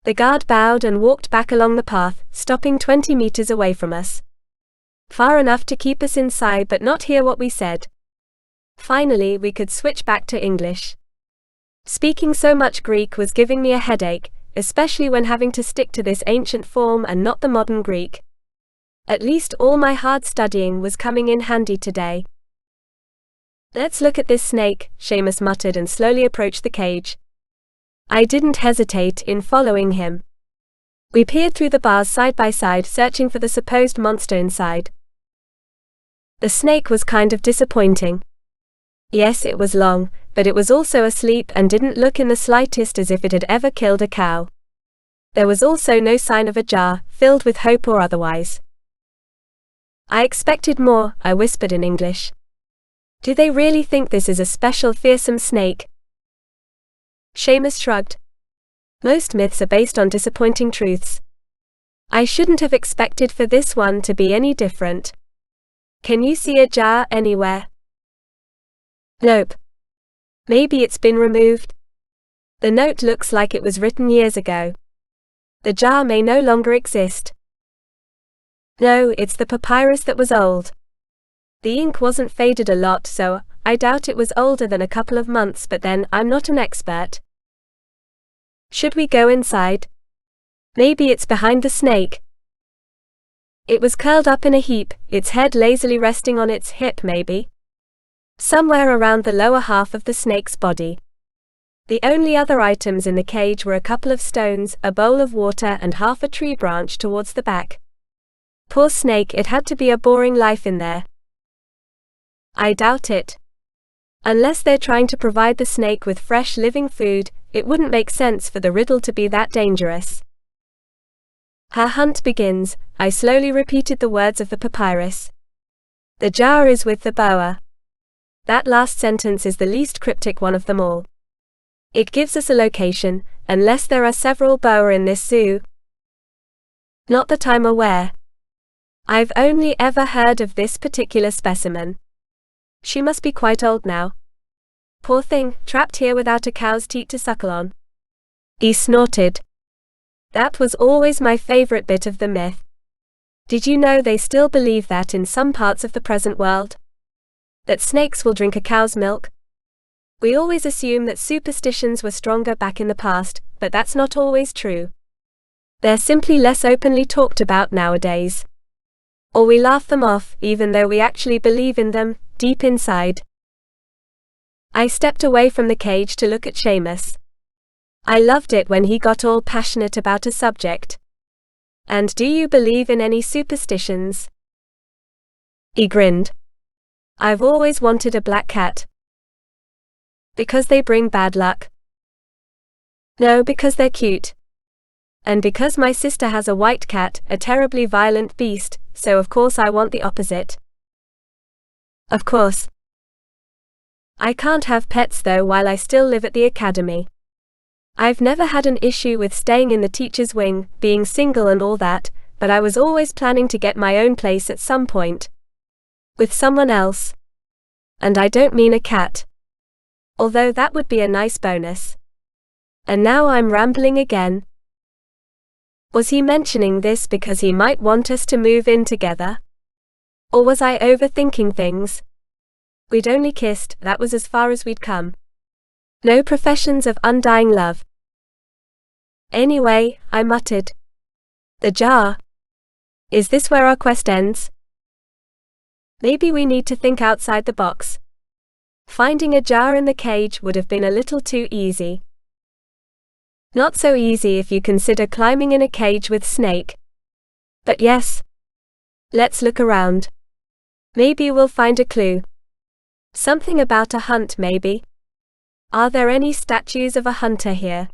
The guard bowed and walked back along the path, stopping 20 meters away from us. Far enough to keep us inside but not hear what we said. Finally, we could switch back to English. Speaking so much Greek was giving me a headache, especially when having to stick to this ancient form and not the modern Greek. At least all my hard studying was coming in handy today. "Let's look at this snake," Seamus muttered and slowly approached the cage. I didn't hesitate in following him. We peered through the bars side by side, searching for the supposed monster inside. The snake was kind of disappointing. Yes, it was long, but it was also asleep and didn't look in the slightest as if it had ever killed a cow. There was also no sign of a jar, filled with hope or otherwise. "I expected more," I whispered in English. "Do they really think this is a special fearsome snake?" Seamus shrugged. "Most myths are based on disappointing truths. I shouldn't have expected for this one to be any different. Can you see a jar anywhere?" "Nope. Maybe it's been removed. The note looks like it was written years ago. The jar may no longer exist." "No, it's the papyrus that was old. The ink wasn't faded a lot, so I doubt it was older than a couple of months, but then I'm not an expert." "Should we go inside? Maybe it's behind the snake." It was curled up in a heap, its head lazily resting on its hip maybe. Somewhere around the lower half of the snake's body. The only other items in the cage were a couple of stones, a bowl of water and half a tree branch towards the back. Poor snake, it had to be a boring life in there. "I doubt it. Unless they're trying to provide the snake with fresh living food, it wouldn't make sense for the riddle to be that dangerous." "Her hunt begins," I slowly repeated the words of the papyrus. "The jar is with the boa." That last sentence is the least cryptic one of them all. It gives us a location, unless there are several boa in this zoo. Not that I'm aware. I've only ever heard of this particular specimen. She must be quite old now. Poor thing, trapped here without a cow's teat to suckle on. He snorted. That was always my favorite bit of the myth. Did you know they still believe that in some parts of the present world? That snakes will drink a cow's milk? We always assume that superstitions were stronger back in the past, but that's not always true. They're simply less openly talked about nowadays. Or we laugh them off, even though we actually believe in them, deep inside. I stepped away from the cage to look at Seamus. I loved it when he got all passionate about a subject. And do you believe in any superstitions? He grinned. I've always wanted a black cat. Because they bring bad luck? No, because they're cute. And because my sister has a white cat, a terribly violent beast, so of course I want the opposite. Of course. I can't have pets though while I still live at the academy. I've never had an issue with staying in the teacher's wing, being single and all that, but I was always planning to get my own place at some point. With someone else. And I don't mean a cat. Although that would be a nice bonus. And now I'm rambling again. Was he mentioning this because he might want us to move in together? Or was I overthinking things? We'd only kissed, that was as far as we'd come. No professions of undying love. Anyway, I muttered. The jar. Is this where our quest ends? Maybe we need to think outside the box. Finding a jar in the cage would have been a little too easy. Not so easy if you consider climbing in a cage with snake. But yes. Let's look around. Maybe we'll find a clue. Something about a hunt maybe. Are there any statues of a hunter here?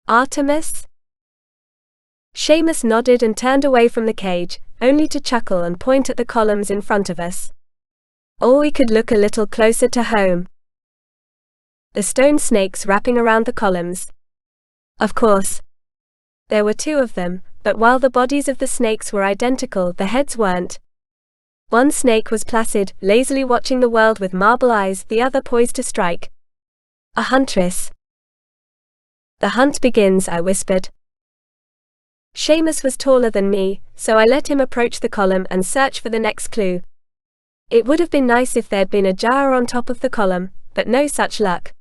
Artemis? Seamus nodded and turned away from the cage, only to chuckle and point at the columns in front of us. Or we could look a little closer to home. The stone snakes wrapping around the columns. Of course. There were two of them, but while the bodies of the snakes were identical, the heads weren't. One snake was placid, lazily watching the world with marble eyes, the other poised to strike. A huntress. The hunt begins, I whispered. Seamus was taller than me, so I let him approach the column and search for the next clue. It would have been nice if there'd been a jar on top of the column, but no such luck.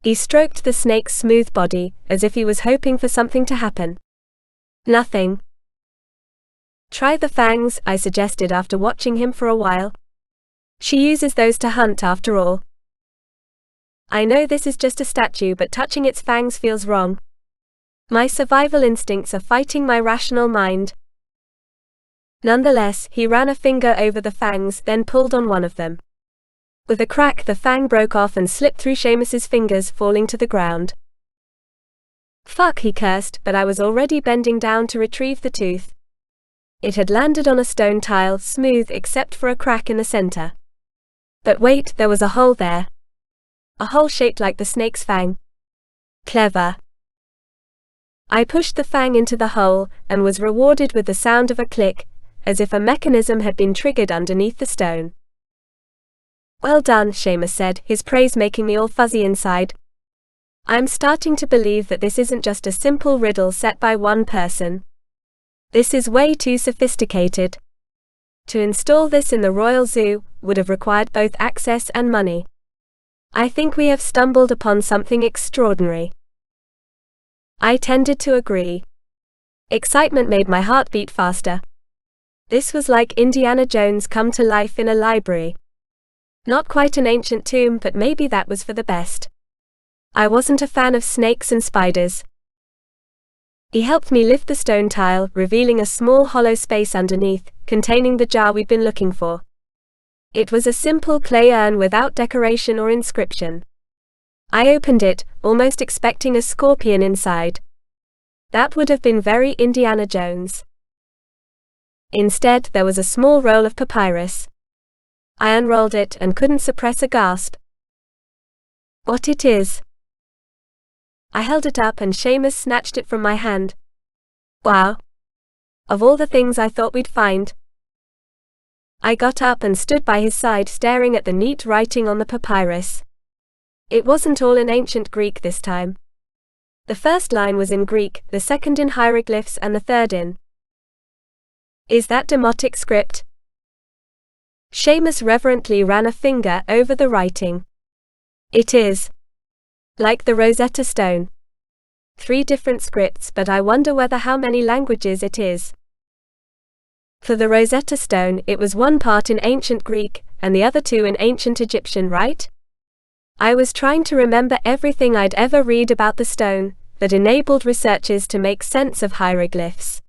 He stroked the snake's smooth body, as if he was hoping for something to happen. Nothing. Try the fangs, I suggested after watching him for a while. She uses those to hunt after all. I know this is just a statue, but touching its fangs feels wrong. My survival instincts are fighting my rational mind. Nonetheless, he ran a finger over the fangs, then pulled on one of them. With a crack, the fang broke off and slipped through Seamus's fingers, falling to the ground. Fuck, he cursed, but I was already bending down to retrieve the tooth. It had landed on a stone tile, smooth except for a crack in the center. But wait, there was a hole there. A hole shaped like the snake's fang. Clever. I pushed the fang into the hole, and was rewarded with the sound of a click, as if a mechanism had been triggered underneath the stone. Well done, Seamus said, his praise making me all fuzzy inside. I'm starting to believe that this isn't just a simple riddle set by one person. This is way too sophisticated. To install this in the Royal Zoo would have required both access and money. I think we have stumbled upon something extraordinary. I tended to agree. Excitement made my heart beat faster. This was like Indiana Jones come to life in a library. Not quite an ancient tomb, but maybe that was for the best. I wasn't a fan of snakes and spiders. He helped me lift the stone tile, revealing a small hollow space underneath, containing the jar we'd been looking for. It was a simple clay urn without decoration or inscription. I opened it, almost expecting a scorpion inside. That would have been very Indiana Jones. Instead, there was a small roll of papyrus. I unrolled it and couldn't suppress a gasp. What it is? I held it up and Seamus snatched it from my hand. Wow. Of all the things I thought we'd find, I got up and stood by his side staring at the neat writing on the papyrus. It wasn't all in ancient Greek this time. The first line was in Greek, the second in hieroglyphs and the third in. Is that Demotic script? Seamus reverently ran a finger over the writing. It is. Like the Rosetta Stone. 3 different scripts, but I wonder how many languages it is. For the Rosetta Stone, it was one part in ancient Greek, and the other 2 in ancient Egyptian, right? I was trying to remember everything I'd ever read about the stone, that enabled researchers to make sense of hieroglyphs.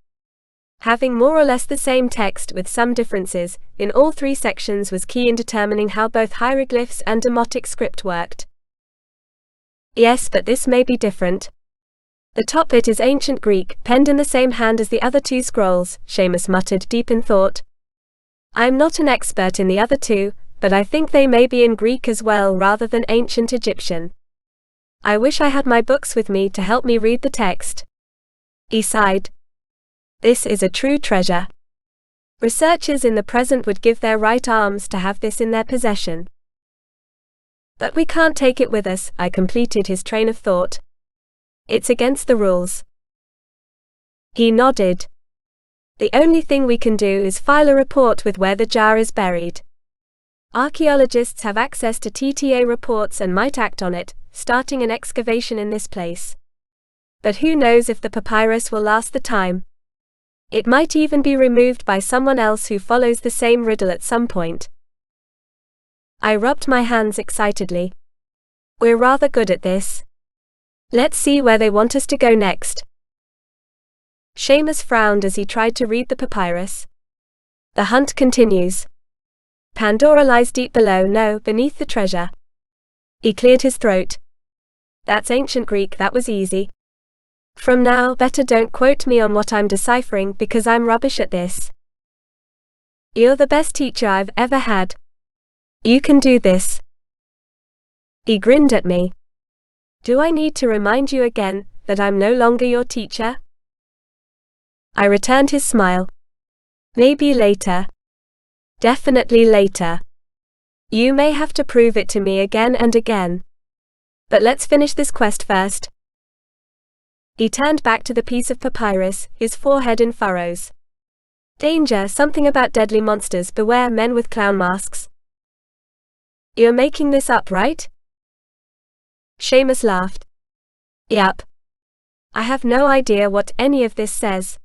Having more or less the same text with some differences, in all 3 sections was key in determining how both hieroglyphs and Demotic script worked. Yes, but this may be different. The top bit is ancient Greek, penned in the same hand as the other 2 scrolls, Seamus muttered, deep in thought. I'm not an expert in the other 2, but I think they may be in Greek as well rather than ancient Egyptian. I wish I had my books with me to help me read the text. He sighed. This is a true treasure. Researchers in the present would give their right arms to have this in their possession. But we can't take it with us, I completed his train of thought. It's against the rules. He nodded. The only thing we can do is file a report with where the jar is buried. Archaeologists have access to TTA reports and might act on it, starting an excavation in this place. But who knows if the papyrus will last the time? It might even be removed by someone else who follows the same riddle at some point. I rubbed my hands excitedly. We're rather good at this. Let's see where they want us to go next. Seamus frowned as he tried to read the papyrus. The hunt continues. Pandora lies deep below, no, beneath the treasure. He cleared his throat. That's ancient Greek, that was easy. From now, better don't quote me on what I'm deciphering because I'm rubbish at this. You're the best teacher I've ever had. You can do this. He grinned at me. Do I need to remind you again that I'm no longer your teacher? I returned his smile. Maybe later. Definitely later. You may have to prove it to me again and again. But let's finish this quest first. He turned back to the piece of papyrus, his forehead in furrows. Danger, something about deadly monsters, beware men with clown masks. You're making this up, right? Seamus laughed. Yup. I have no idea what any of this says.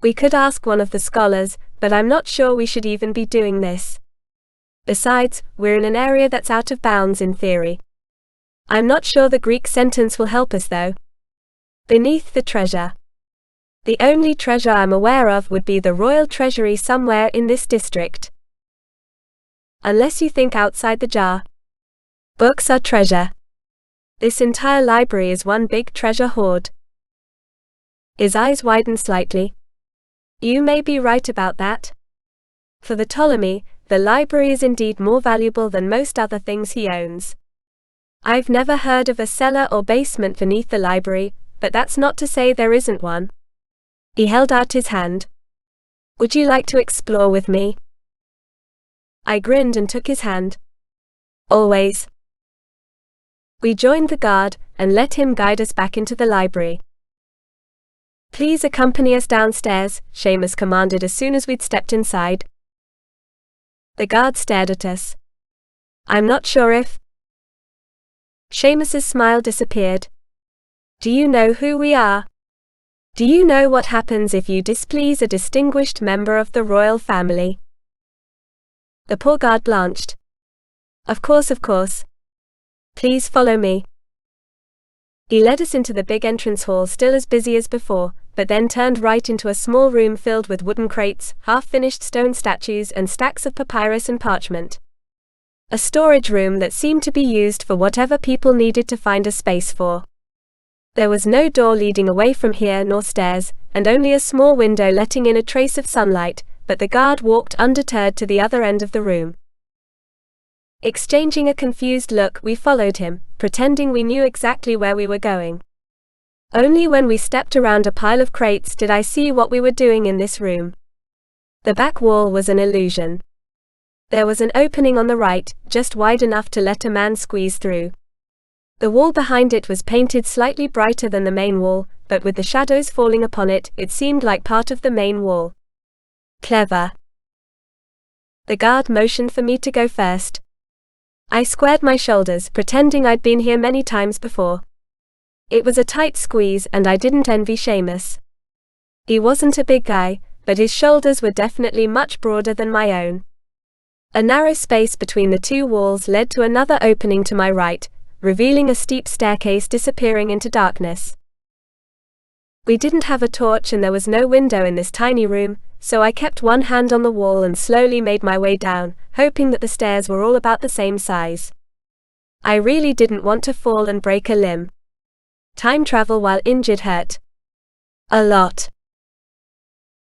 We could ask one of the scholars, but I'm not sure we should even be doing this. Besides, we're in an area that's out of bounds in theory. I'm not sure the Greek sentence will help us though. Beneath the treasure. The only treasure I'm aware of would be the royal treasury somewhere in this district. Unless you think outside the jar. Books are treasure. This entire library is one big treasure hoard. His eyes widened slightly. You may be right about that. For the Ptolemy, the library is indeed more valuable than most other things he owns. I've never heard of a cellar or basement beneath the library, but that's not to say there isn't one. He held out his hand. Would you like to explore with me? I grinned and took his hand. Always. We joined the guard, and let him guide us back into the library. Please accompany us downstairs, Seamus commanded as soon as we'd stepped inside. The guard stared at us. I'm not sure if... Seamus's smile disappeared. Do you know who we are? Do you know what happens if you displease a distinguished member of the royal family? The poor guard blanched. Of course. Please follow me. He led us into the big entrance hall, still as busy as before, but then turned right into a small room filled with wooden crates, half-finished stone statues and stacks of papyrus and parchment. A storage room that seemed to be used for whatever people needed to find a space for. There was no door leading away from here nor stairs, and only a small window letting in a trace of sunlight, but the guard walked undeterred to the other end of the room. Exchanging a confused look, we followed him, pretending we knew exactly where we were going. Only when we stepped around a pile of crates did I see what we were doing in this room. The back wall was an illusion. There was an opening on the right, just wide enough to let a man squeeze through. The wall behind it was painted slightly brighter than the main wall, but with the shadows falling upon it, it seemed like part of the main wall. Clever. The guard motioned for me to go first. I squared my shoulders, pretending I'd been here many times before. It was a tight squeeze, and I didn't envy Seamus. He wasn't a big guy, but his shoulders were definitely much broader than my own. A narrow space between the two walls led to another opening to my right, revealing a steep staircase disappearing into darkness. We didn't have a torch and there was no window in this tiny room, so I kept one hand on the wall and slowly made my way down, hoping that the stairs were all about the same size. I really didn't want to fall and break a limb. Time travel while injured hurt a lot.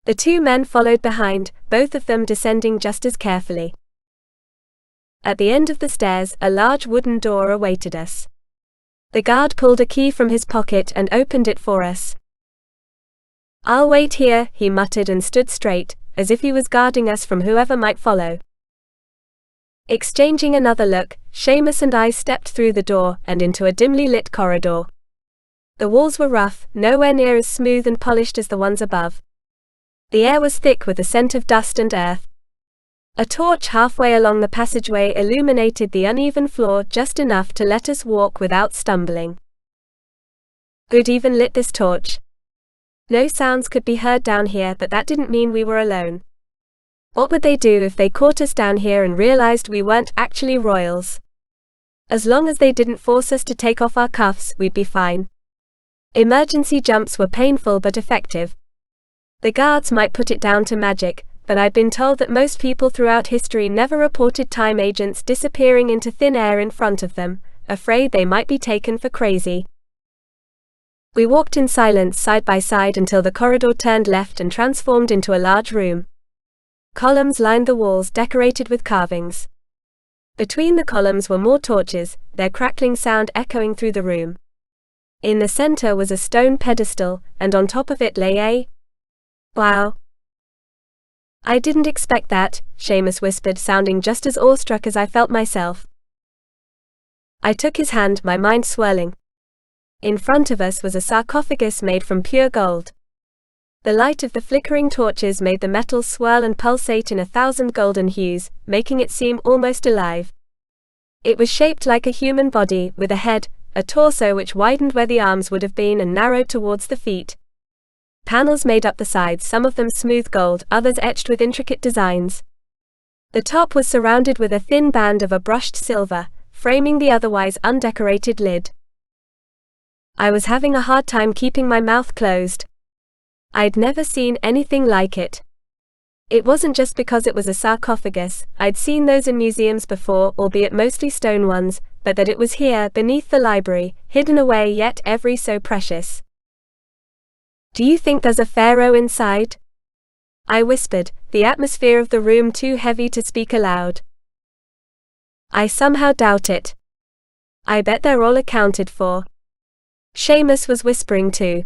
The two men followed behind, both of them descending just as carefully. At the end of the stairs, a large wooden door awaited us. The guard pulled a key from his pocket and opened it for us. "I'll wait here," he muttered and stood straight, as if he was guarding us from whoever might follow. Exchanging another look, Seamus and I stepped through the door and into a dimly lit corridor. The walls were rough, nowhere near as smooth and polished as the ones above. The air was thick with the scent of dust and earth. A torch halfway along the passageway illuminated the uneven floor just enough to let us walk without stumbling. Good even lit this torch. No sounds could be heard down here, but that didn't mean we were alone. What would they do if they caught us down here and realized we weren't actually royals? As long as they didn't force us to take off our cuffs, we'd be fine. Emergency jumps were painful but effective. The guards might put it down to magic, but I'd been told that most people throughout history never reported time agents disappearing into thin air in front of them, afraid they might be taken for crazy. We walked in silence side by side until the corridor turned left and transformed into a large room. Columns lined the walls decorated with carvings. Between the columns were more torches, their crackling sound echoing through the room. In the center was a stone pedestal, and on top of it lay a... Wow. I didn't expect that, Seamus whispered, sounding just as awestruck as I felt myself. I took his hand, my mind swirling. In front of us was a sarcophagus made from pure gold. The light of the flickering torches made the metal swirl and pulsate in 1,000 golden hues, making it seem almost alive. It was shaped like a human body, with a head, a torso which widened where the arms would have been and narrowed towards the feet. Panels made up the sides, some of them smooth gold, others etched with intricate designs. The top was surrounded with a thin band of a brushed silver, framing the otherwise undecorated lid. I was having a hard time keeping my mouth closed. I'd never seen anything like it. It wasn't just because it was a sarcophagus, I'd seen those in museums before, albeit mostly stone ones, but that it was here, beneath the library, hidden away yet every so precious. "Do you think there's a pharaoh inside?" I whispered, the atmosphere of the room too heavy to speak aloud. "I somehow doubt it. I bet they're all accounted for." Seamus was whispering too.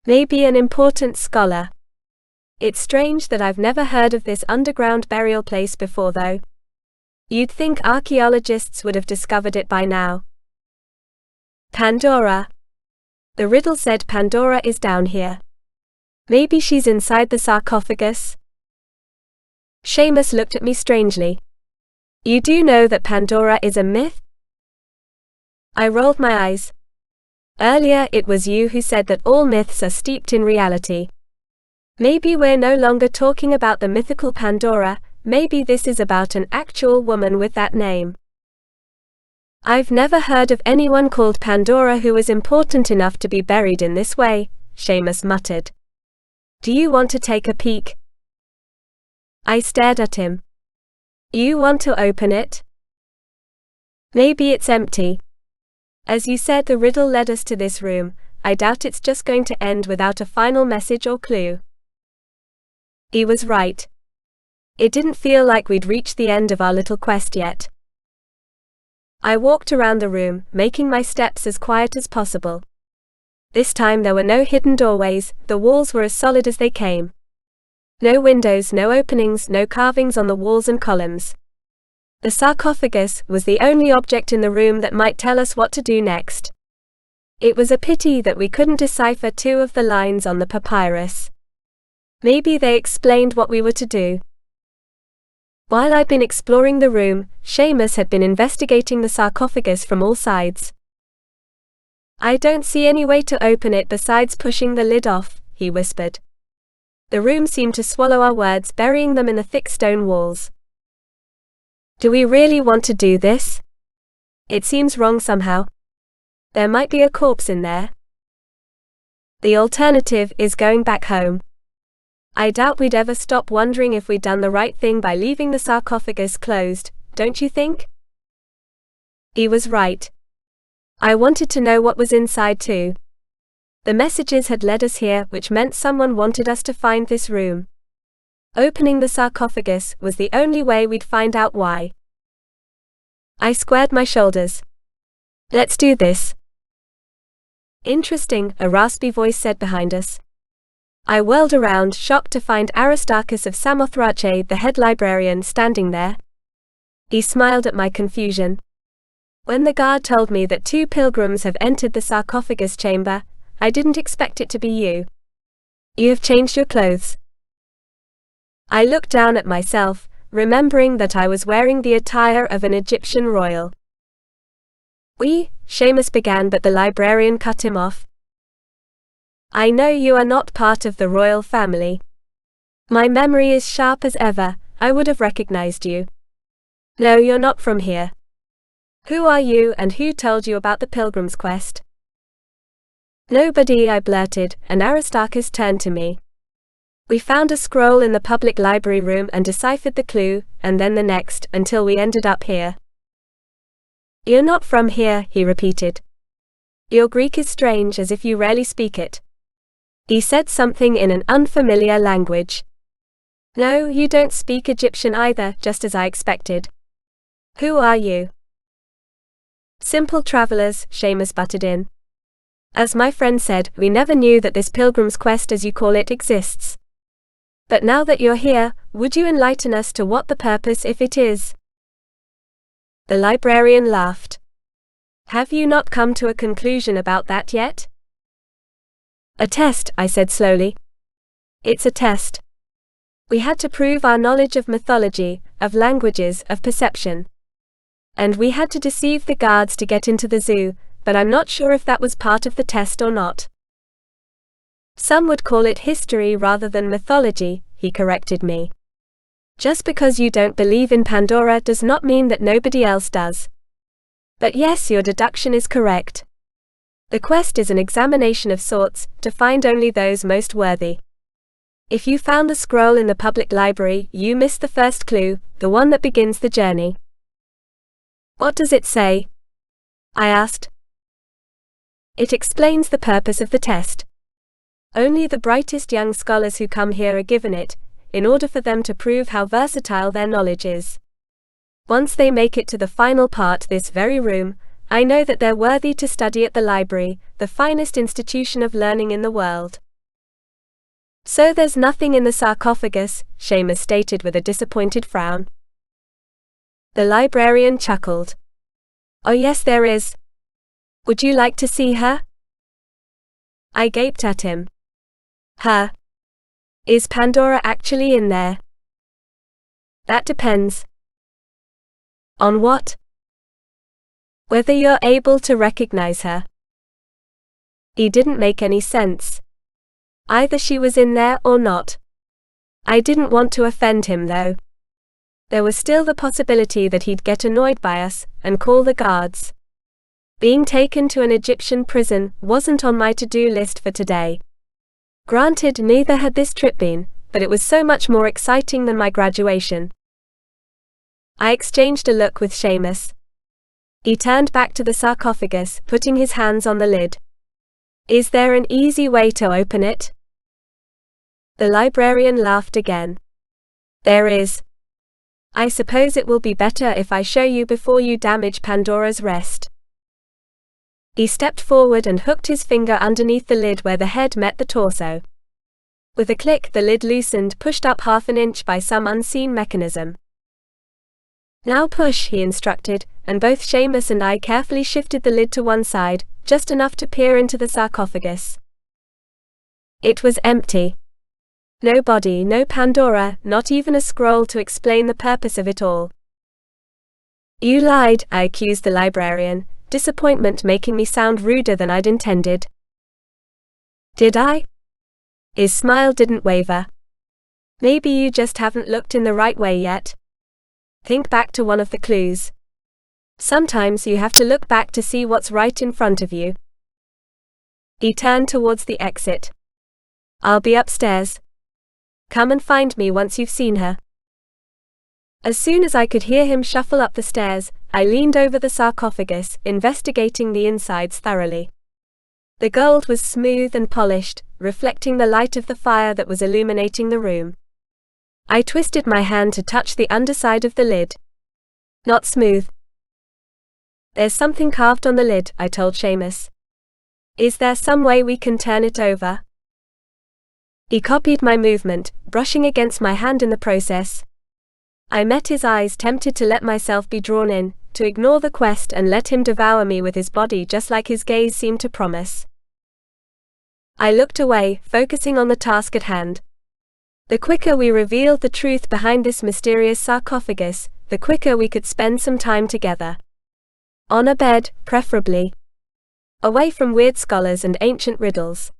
"Maybe an important scholar. It's strange that I've never heard of this underground burial place before though. You'd think archaeologists would have discovered it by now." "Pandora. The riddle said Pandora is down here. Maybe she's inside the sarcophagus?" Seamus looked at me strangely. "You do know that Pandora is a myth?" I rolled my eyes. "Earlier it was you who said that all myths are steeped in reality. Maybe we're no longer talking about the mythical Pandora, maybe this is about an actual woman with that name." "I've never heard of anyone called Pandora who was important enough to be buried in this way," Seamus muttered. "Do you want to take a peek?" I stared at him. "You want to open it?" "Maybe it's empty. As you said, the riddle led us to this room. I doubt it's just going to end without a final message or clue." He was right. It didn't feel like we'd reached the end of our little quest yet. I walked around the room, making my steps as quiet as possible. This time there were no hidden doorways, the walls were as solid as they came. No windows, no openings, no carvings on the walls and columns. The sarcophagus was the only object in the room that might tell us what to do next. It was a pity that we couldn't decipher 2 of the lines on the papyrus. Maybe they explained what we were to do. While I'd been exploring the room, Seamus had been investigating the sarcophagus from all sides. "I don't see any way to open it besides pushing the lid off," he whispered. The room seemed to swallow our words, burying them in the thick stone walls. "Do we really want to do this? It seems wrong somehow. There might be a corpse in there. The alternative is going back home. I doubt we'd ever stop wondering if we'd done the right thing by leaving the sarcophagus closed, don't you think?" He was right. I wanted to know what was inside too. The messages had led us here, which meant someone wanted us to find this room. Opening the sarcophagus was the only way we'd find out why. I squared my shoulders. "Let's do this." "Interesting," a raspy voice said behind us. I whirled around, shocked to find Aristarchus of Samothrace, the head librarian, standing there. He smiled at my confusion. "When the guard told me that 2 pilgrims have entered the sarcophagus chamber, I didn't expect it to be you. You have changed your clothes." I looked down at myself, remembering that I was wearing the attire of an Egyptian royal. Seamus began, but the librarian cut him off. "I know you are not part of the royal family. My memory is sharp as ever, I would have recognized you. No, you're not from here. Who are you and who told you about the Pilgrim's Quest?" "Nobody," I blurted, and Aristarchus turned to me. "We found a scroll in the public library room and deciphered the clue, and then the next, until we ended up here." "You're not from here," he repeated. "Your Greek is strange, as if you rarely speak it." He said something in an unfamiliar language. "No, you don't speak Egyptian either," just as I expected. "Who are you?" "Simple travelers," Seamus butted in. "As my friend said, we never knew that this Pilgrim's Quest, as you call it, exists. But now that you're here, would you enlighten us to what the purpose, if it is?" The librarian laughed. "Have you not come to a conclusion about that yet?" "A test," I said slowly. "It's a test. We had to prove our knowledge of mythology, of languages, of perception. And we had to deceive the guards to get into the zoo, but I'm not sure if that was part of the test or not." "Some would call it history rather than mythology," he corrected me. "Just because you don't believe in Pandora does not mean that nobody else does. But yes, your deduction is correct. The quest is an examination of sorts, to find only those most worthy. If you found the scroll in the public library, you missed the first clue, the one that begins the journey." "What does it say?" I asked. "It explains the purpose of the test. Only the brightest young scholars who come here are given it, in order for them to prove how versatile their knowledge is. Once they make it to the final part, this very room, I know that they're worthy to study at the library, the finest institution of learning in the world." "So there's nothing in the sarcophagus," Seamus stated with a disappointed frown. The librarian chuckled. "Oh yes, there is. Would you like to see her?" I gaped at him. "Her? Is Pandora actually in there?" "That depends." "On what?" "Whether you're able to recognize her." He didn't make any sense. Either she was in there or not. I didn't want to offend him though. There was still the possibility that he'd get annoyed by us, and call the guards. Being taken to an Egyptian prison wasn't on my to-do list for today. Granted, neither had this trip been, but it was so much more exciting than my graduation. I exchanged a look with Seamus. He turned back to the sarcophagus, putting his hands on the lid. "Is there an easy way to open it?" The librarian laughed again. "There is. I suppose it will be better if I show you before you damage Pandora's rest." He stepped forward and hooked his finger underneath the lid where the head met the torso. With a click, the lid loosened, pushed up half an inch by some unseen mechanism. "Now push," he instructed, and both Seamus and I carefully shifted the lid to one side, just enough to peer into the sarcophagus. It was empty. No body, no Pandora, not even a scroll to explain the purpose of it all. "You lied," I accused the librarian, disappointment making me sound ruder than I'd intended. "Did I?" His smile didn't waver. "Maybe you just haven't looked in the right way yet. Think back to one of the clues. Sometimes you have to look back to see what's right in front of you." He turned towards the exit. "I'll be upstairs. Come and find me once you've seen her." As soon as I could hear him shuffle up the stairs, I leaned over the sarcophagus, investigating the insides thoroughly. The gold was smooth and polished, reflecting the light of the fire that was illuminating the room. I twisted my hand to touch the underside of the lid. Not smooth. "There's something carved on the lid," I told Seamus. "Is there some way we can turn it over?" He copied my movement, brushing against my hand in the process. I met his eyes, tempted to let myself be drawn in, to ignore the quest and let him devour me with his body just like his gaze seemed to promise. I looked away, focusing on the task at hand. The quicker we revealed the truth behind this mysterious sarcophagus, the quicker we could spend some time together. On a bed, preferably. Away from weird scholars and ancient riddles.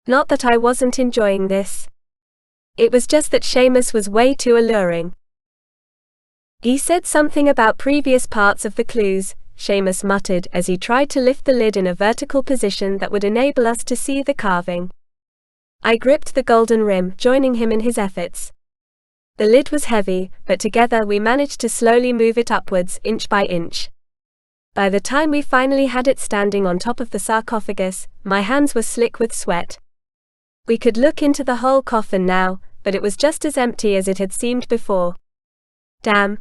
Not that I wasn't enjoying this. It was just that Seamus was way too alluring. "He said something about previous parts of the clues," Seamus muttered as he tried to lift the lid in a vertical position that would enable us to see the carving. I gripped the golden rim, joining him in his efforts. The lid was heavy, but together we managed to slowly move it upwards, inch by inch. By the time we finally had it standing on top of the sarcophagus, my hands were slick with sweat. We could look into the whole coffin now, but it was just as empty as it had seemed before. Damn.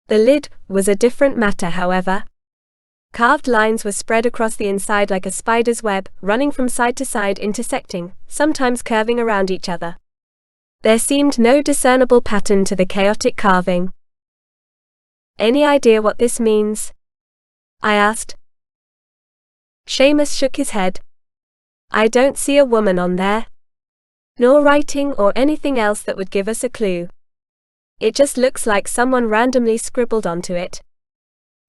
The lid was a different matter, however. Carved lines were spread across the inside like a spider's web, running from side to side, intersecting, sometimes curving around each other. There seemed no discernible pattern to the chaotic carving. "Any idea what this means?" I asked. Seamus shook his head. "I don't see a woman on there. Nor writing or anything else that would give us a clue. It just looks like someone randomly scribbled onto it.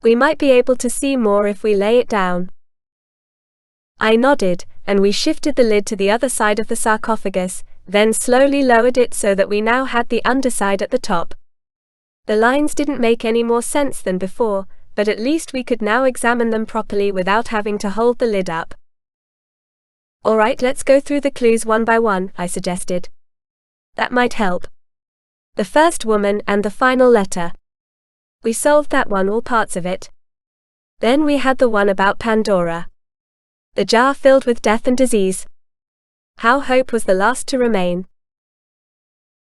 We might be able to see more if we lay it down." I nodded, and we shifted the lid to the other side of the sarcophagus, then slowly lowered it so that we now had the underside at the top. The lines didn't make any more sense than before, but at least we could now examine them properly without having to hold the lid up. "All right, let's go through the clues one by one," I suggested. "That might help. The first woman and the final letter. We solved that one, all parts of it. Then we had the one about Pandora. The jar filled with death and disease. How hope was the last to remain."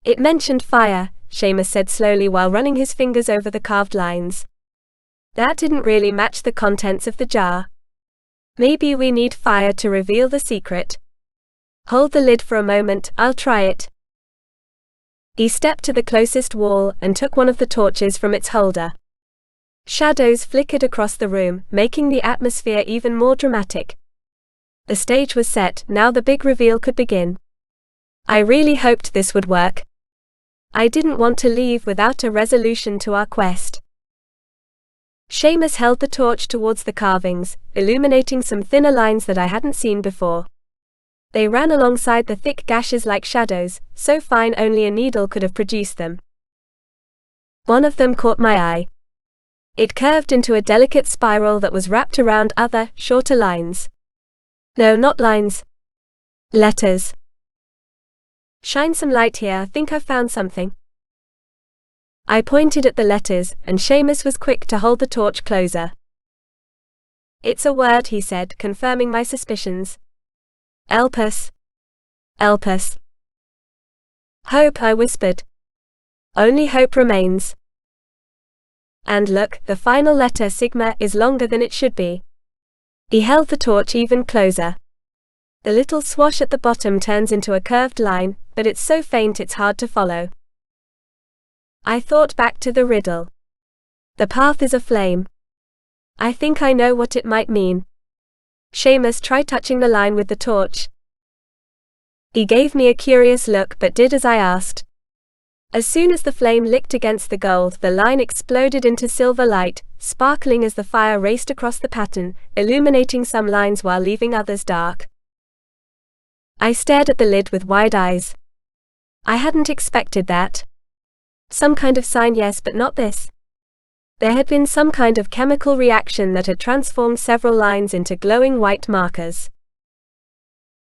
"It mentioned fire," Seamus said slowly while running his fingers over the carved lines. "That didn't really match the contents of the jar. Maybe we need fire to reveal the secret. Hold the lid for a moment, I'll try it." He stepped to the closest wall and took one of the torches from its holder. Shadows flickered across the room, making the atmosphere even more dramatic. The stage was set, now the big reveal could begin. I really hoped this would work. I didn't want to leave without a resolution to our quest. Seamus held the torch towards the carvings, illuminating some thinner lines that I hadn't seen before. They ran alongside the thick gashes like shadows, so fine only a needle could have produced them. One of them caught my eye. It curved into a delicate spiral that was wrapped around other, shorter lines. No, not lines. Letters. "Shine some light here, I think I've found something." I pointed at the letters, and Seamus was quick to hold the torch closer. "It's a word," he said, confirming my suspicions. "Elpis. Elpis." "Hope," I whispered. "Only hope remains." And look, the final letter, sigma, is longer than it should be. He held the torch even closer. The little swash at the bottom turns into a curved line, but it's so faint it's hard to follow. I thought back to the riddle. The path is aflame. I think I know what it might mean. Seamus, try touching the line with the torch. He gave me a curious look but did as I asked. As soon as the flame licked against the gold, the line exploded into silver light, sparkling as the fire raced across the pattern, illuminating some lines while leaving others dark. I stared at the lid with wide eyes. I hadn't expected that. Some kind of sign, yes, but not this. There had been some kind of chemical reaction that had transformed several lines into glowing white markers.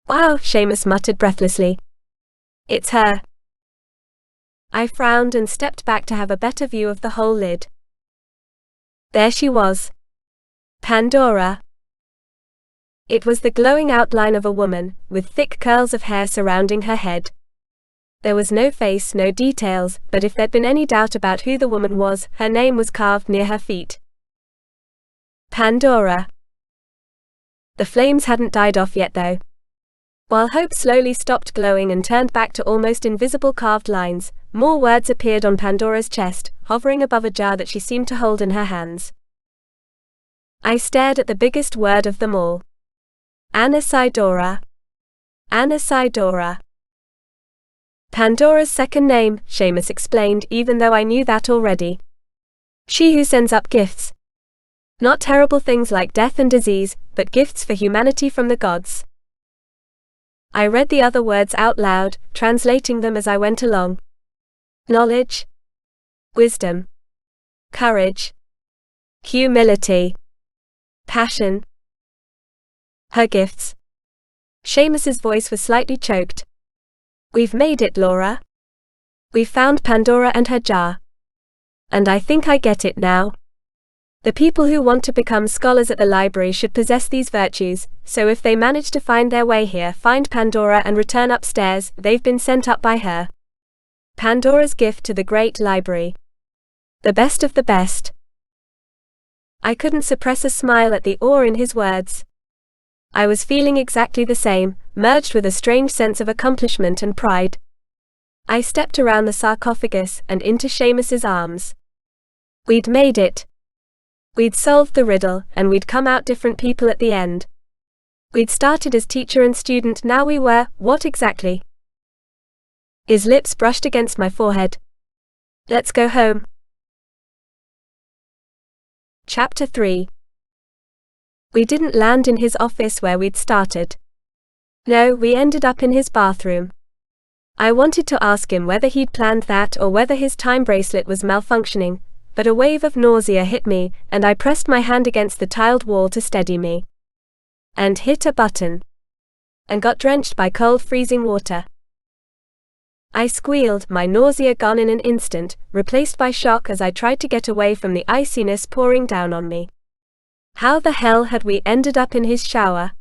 Wow, Seamus muttered breathlessly. It's her. I frowned and stepped back to have a better view of the whole lid. There she was. Pandora. It was the glowing outline of a woman, with thick curls of hair surrounding her head. There was no face, no details, but if there'd been any doubt about who the woman was, her name was carved near her feet. Pandora. The flames hadn't died off yet though. While hope slowly stopped glowing and turned back to almost invisible carved lines, more words appeared on Pandora's chest, hovering above a jar that she seemed to hold in her hands. I stared at the biggest word of them all. Anasidora. Anasidora. Pandora's second name, Seamus explained, even though I knew that already. She who sends up gifts. Not terrible things like death and disease, but gifts for humanity from the gods. I read the other words out loud, translating them as I went along. Knowledge. Wisdom. Courage. Humility. Passion. Her gifts. Seamus's voice was slightly choked. We've made it, Laura. We've found Pandora and her jar. And I think I get it now. The people who want to become scholars at the library should possess these virtues, so if they manage to find their way here, find Pandora and return upstairs, they've been sent up by her. Pandora's gift to the Great Library. The best of the best. I couldn't suppress a smile at the awe in his words. I was feeling exactly the same, merged with a strange sense of accomplishment and pride. I stepped around the sarcophagus and into Seamus's arms. We'd made it. We'd solved the riddle, and we'd come out different people at the end. We'd started as teacher and student, now we were, what exactly? His lips brushed against my forehead. Let's go home. Chapter 3. We didn't land in his office where we'd started. No, we ended up in his bathroom. I wanted to ask him whether he'd planned that or whether his time bracelet was malfunctioning, but a wave of nausea hit me, and I pressed my hand against the tiled wall to steady me. And hit a button. And got drenched by cold freezing water. I squealed, my nausea gone in an instant, replaced by shock as I tried to get away from the iciness pouring down on me. How the hell had we ended up in his shower?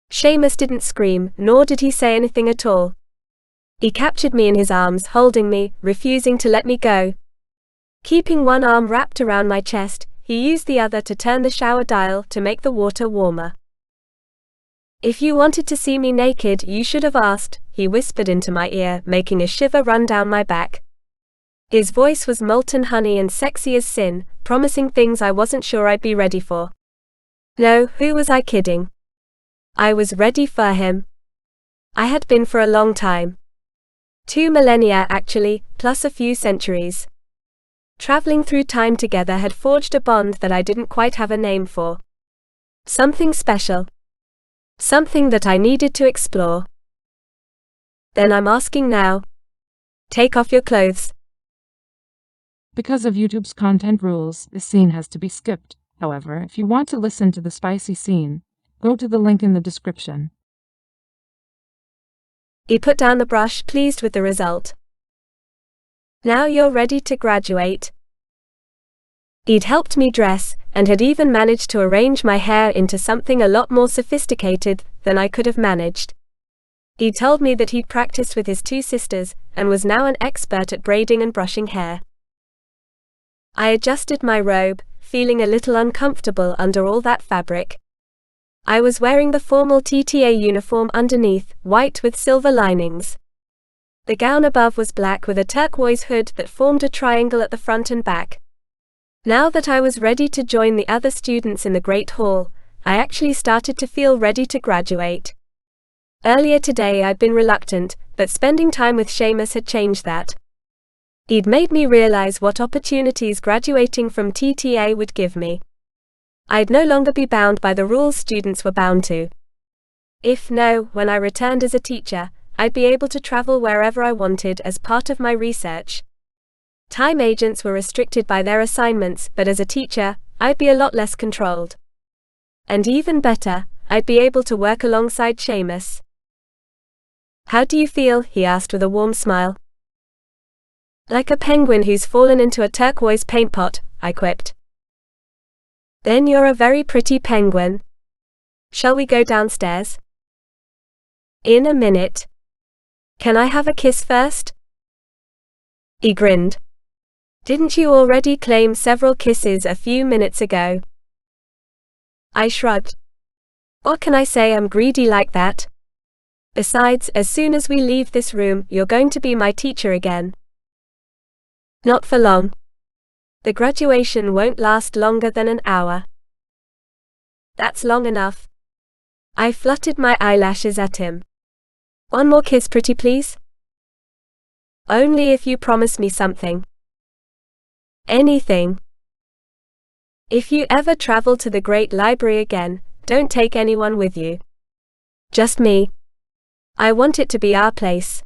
Seamus didn't scream, nor did he say anything at all. He captured me in his arms, holding me, refusing to let me go. Keeping one arm wrapped around my chest, he used the other to turn the shower dial to make the water warmer. If you wanted to see me naked, you should have asked, he whispered into my ear, making a shiver run down my back. His voice was molten honey and sexy as sin, promising things I wasn't sure I'd be ready for. No, who was I kidding? I was ready for him. I had been for a long time. 2 millennia actually, plus a few centuries. Traveling through time together had forged a bond that I didn't quite have a name for. Something special. Something that I needed to explore. Then I'm asking now. Take off your clothes. Because of YouTube's content rules, this scene has to be skipped. However, if you want to listen to the spicy scene, go to the link in the description. He put down the brush, pleased with the result. Now you're ready to graduate. He'd helped me dress, and had even managed to arrange my hair into something a lot more sophisticated than I could have managed. He told me that he'd practiced with his 2 sisters, and was now an expert at braiding and brushing hair. I adjusted my robe, feeling a little uncomfortable under all that fabric. I was wearing the formal TTA uniform underneath, white with silver linings. The gown above was black with a turquoise hood that formed a triangle at the front and back. Now that I was ready to join the other students in the Great Hall, I actually started to feel ready to graduate. Earlier today I'd been reluctant, but spending time with Seamus had changed that. He'd made me realize what opportunities graduating from TTA would give me. I'd no longer be bound by the rules students were bound to. When I returned as a teacher, I'd be able to travel wherever I wanted as part of my research. Time agents were restricted by their assignments, but as a teacher, I'd be a lot less controlled. And even better, I'd be able to work alongside Seamus. "How do you feel?" he asked with a warm smile. "Like a penguin who's fallen into a turquoise paint pot," I quipped. "Then you're a very pretty penguin. Shall we go downstairs?" "In a minute. Can I have a kiss first?" He grinned. "Didn't you already claim several kisses a few minutes ago?" I shrugged. "What can I say? I'm greedy like that. Besides, as soon as we leave this room, you're going to be my teacher again." "Not for long. The graduation won't last longer than an hour." "That's long enough." I fluttered my eyelashes at him. "One more kiss, pretty please?" "Only if you promise me something." "Anything." "If you ever travel to the Great Library again, don't take anyone with you. Just me. I want it to be our place.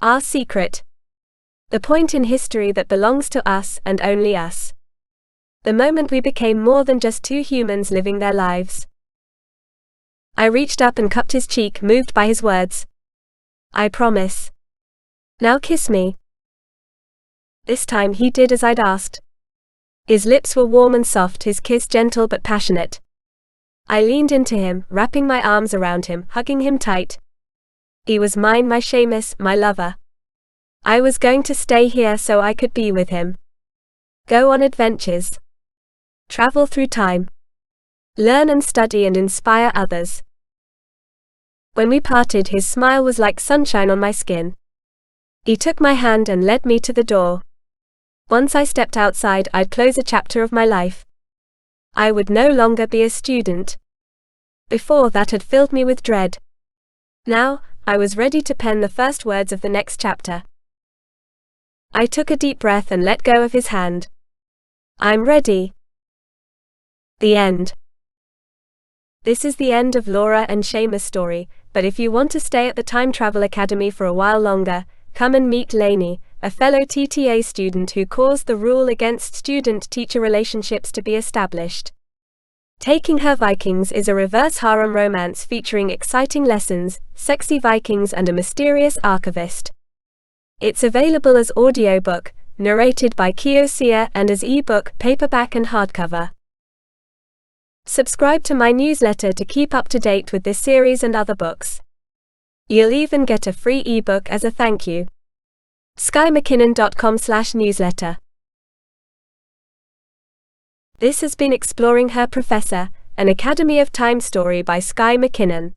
Our secret. The point in history that belongs to us and only us. The moment we became more than just two humans living their lives." I reached up and cupped his cheek, moved by his words. "I promise. Now kiss me." This time he did as I'd asked. His lips were warm and soft, his kiss gentle but passionate. I leaned into him, wrapping my arms around him, hugging him tight. He was mine, my Seamus, my lover. I was going to stay here so I could be with him. Go on adventures. Travel through time. Learn and study and inspire others. When we parted, his smile was like sunshine on my skin. He took my hand and led me to the door. Once I stepped outside, I'd close a chapter of my life. I would no longer be a student. Before, that had filled me with dread. Now, I was ready to pen the first words of the next chapter. I took a deep breath and let go of his hand. I'm ready. The end. This is the end of Laura and Seamus' story, but if you want to stay at the Time Travel Academy for a while longer, come and meet Lainey, a fellow TTA student who caused the rule against student-teacher relationships to be established. Taking Her Vikings is a reverse harem romance featuring exciting lessons, sexy Vikings and a mysterious archivist. It's available as audiobook, narrated by Kiosia, and as ebook, paperback and hardcover. Subscribe to my newsletter to keep up to date with this series and other books. You'll even get a free ebook as a thank you. SkyeMacKinnon.com/newsletter. This has been Exploring Her Professor, an Academy of Time story by Skye MacKinnon.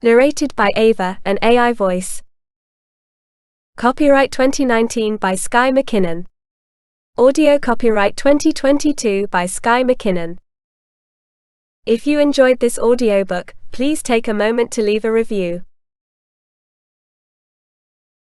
Narrated by Ava, an AI voice. Copyright 2019 by Skye MacKinnon. Audio copyright 2022 by Skye MacKinnon. If you enjoyed this audiobook, please take a moment to leave a review.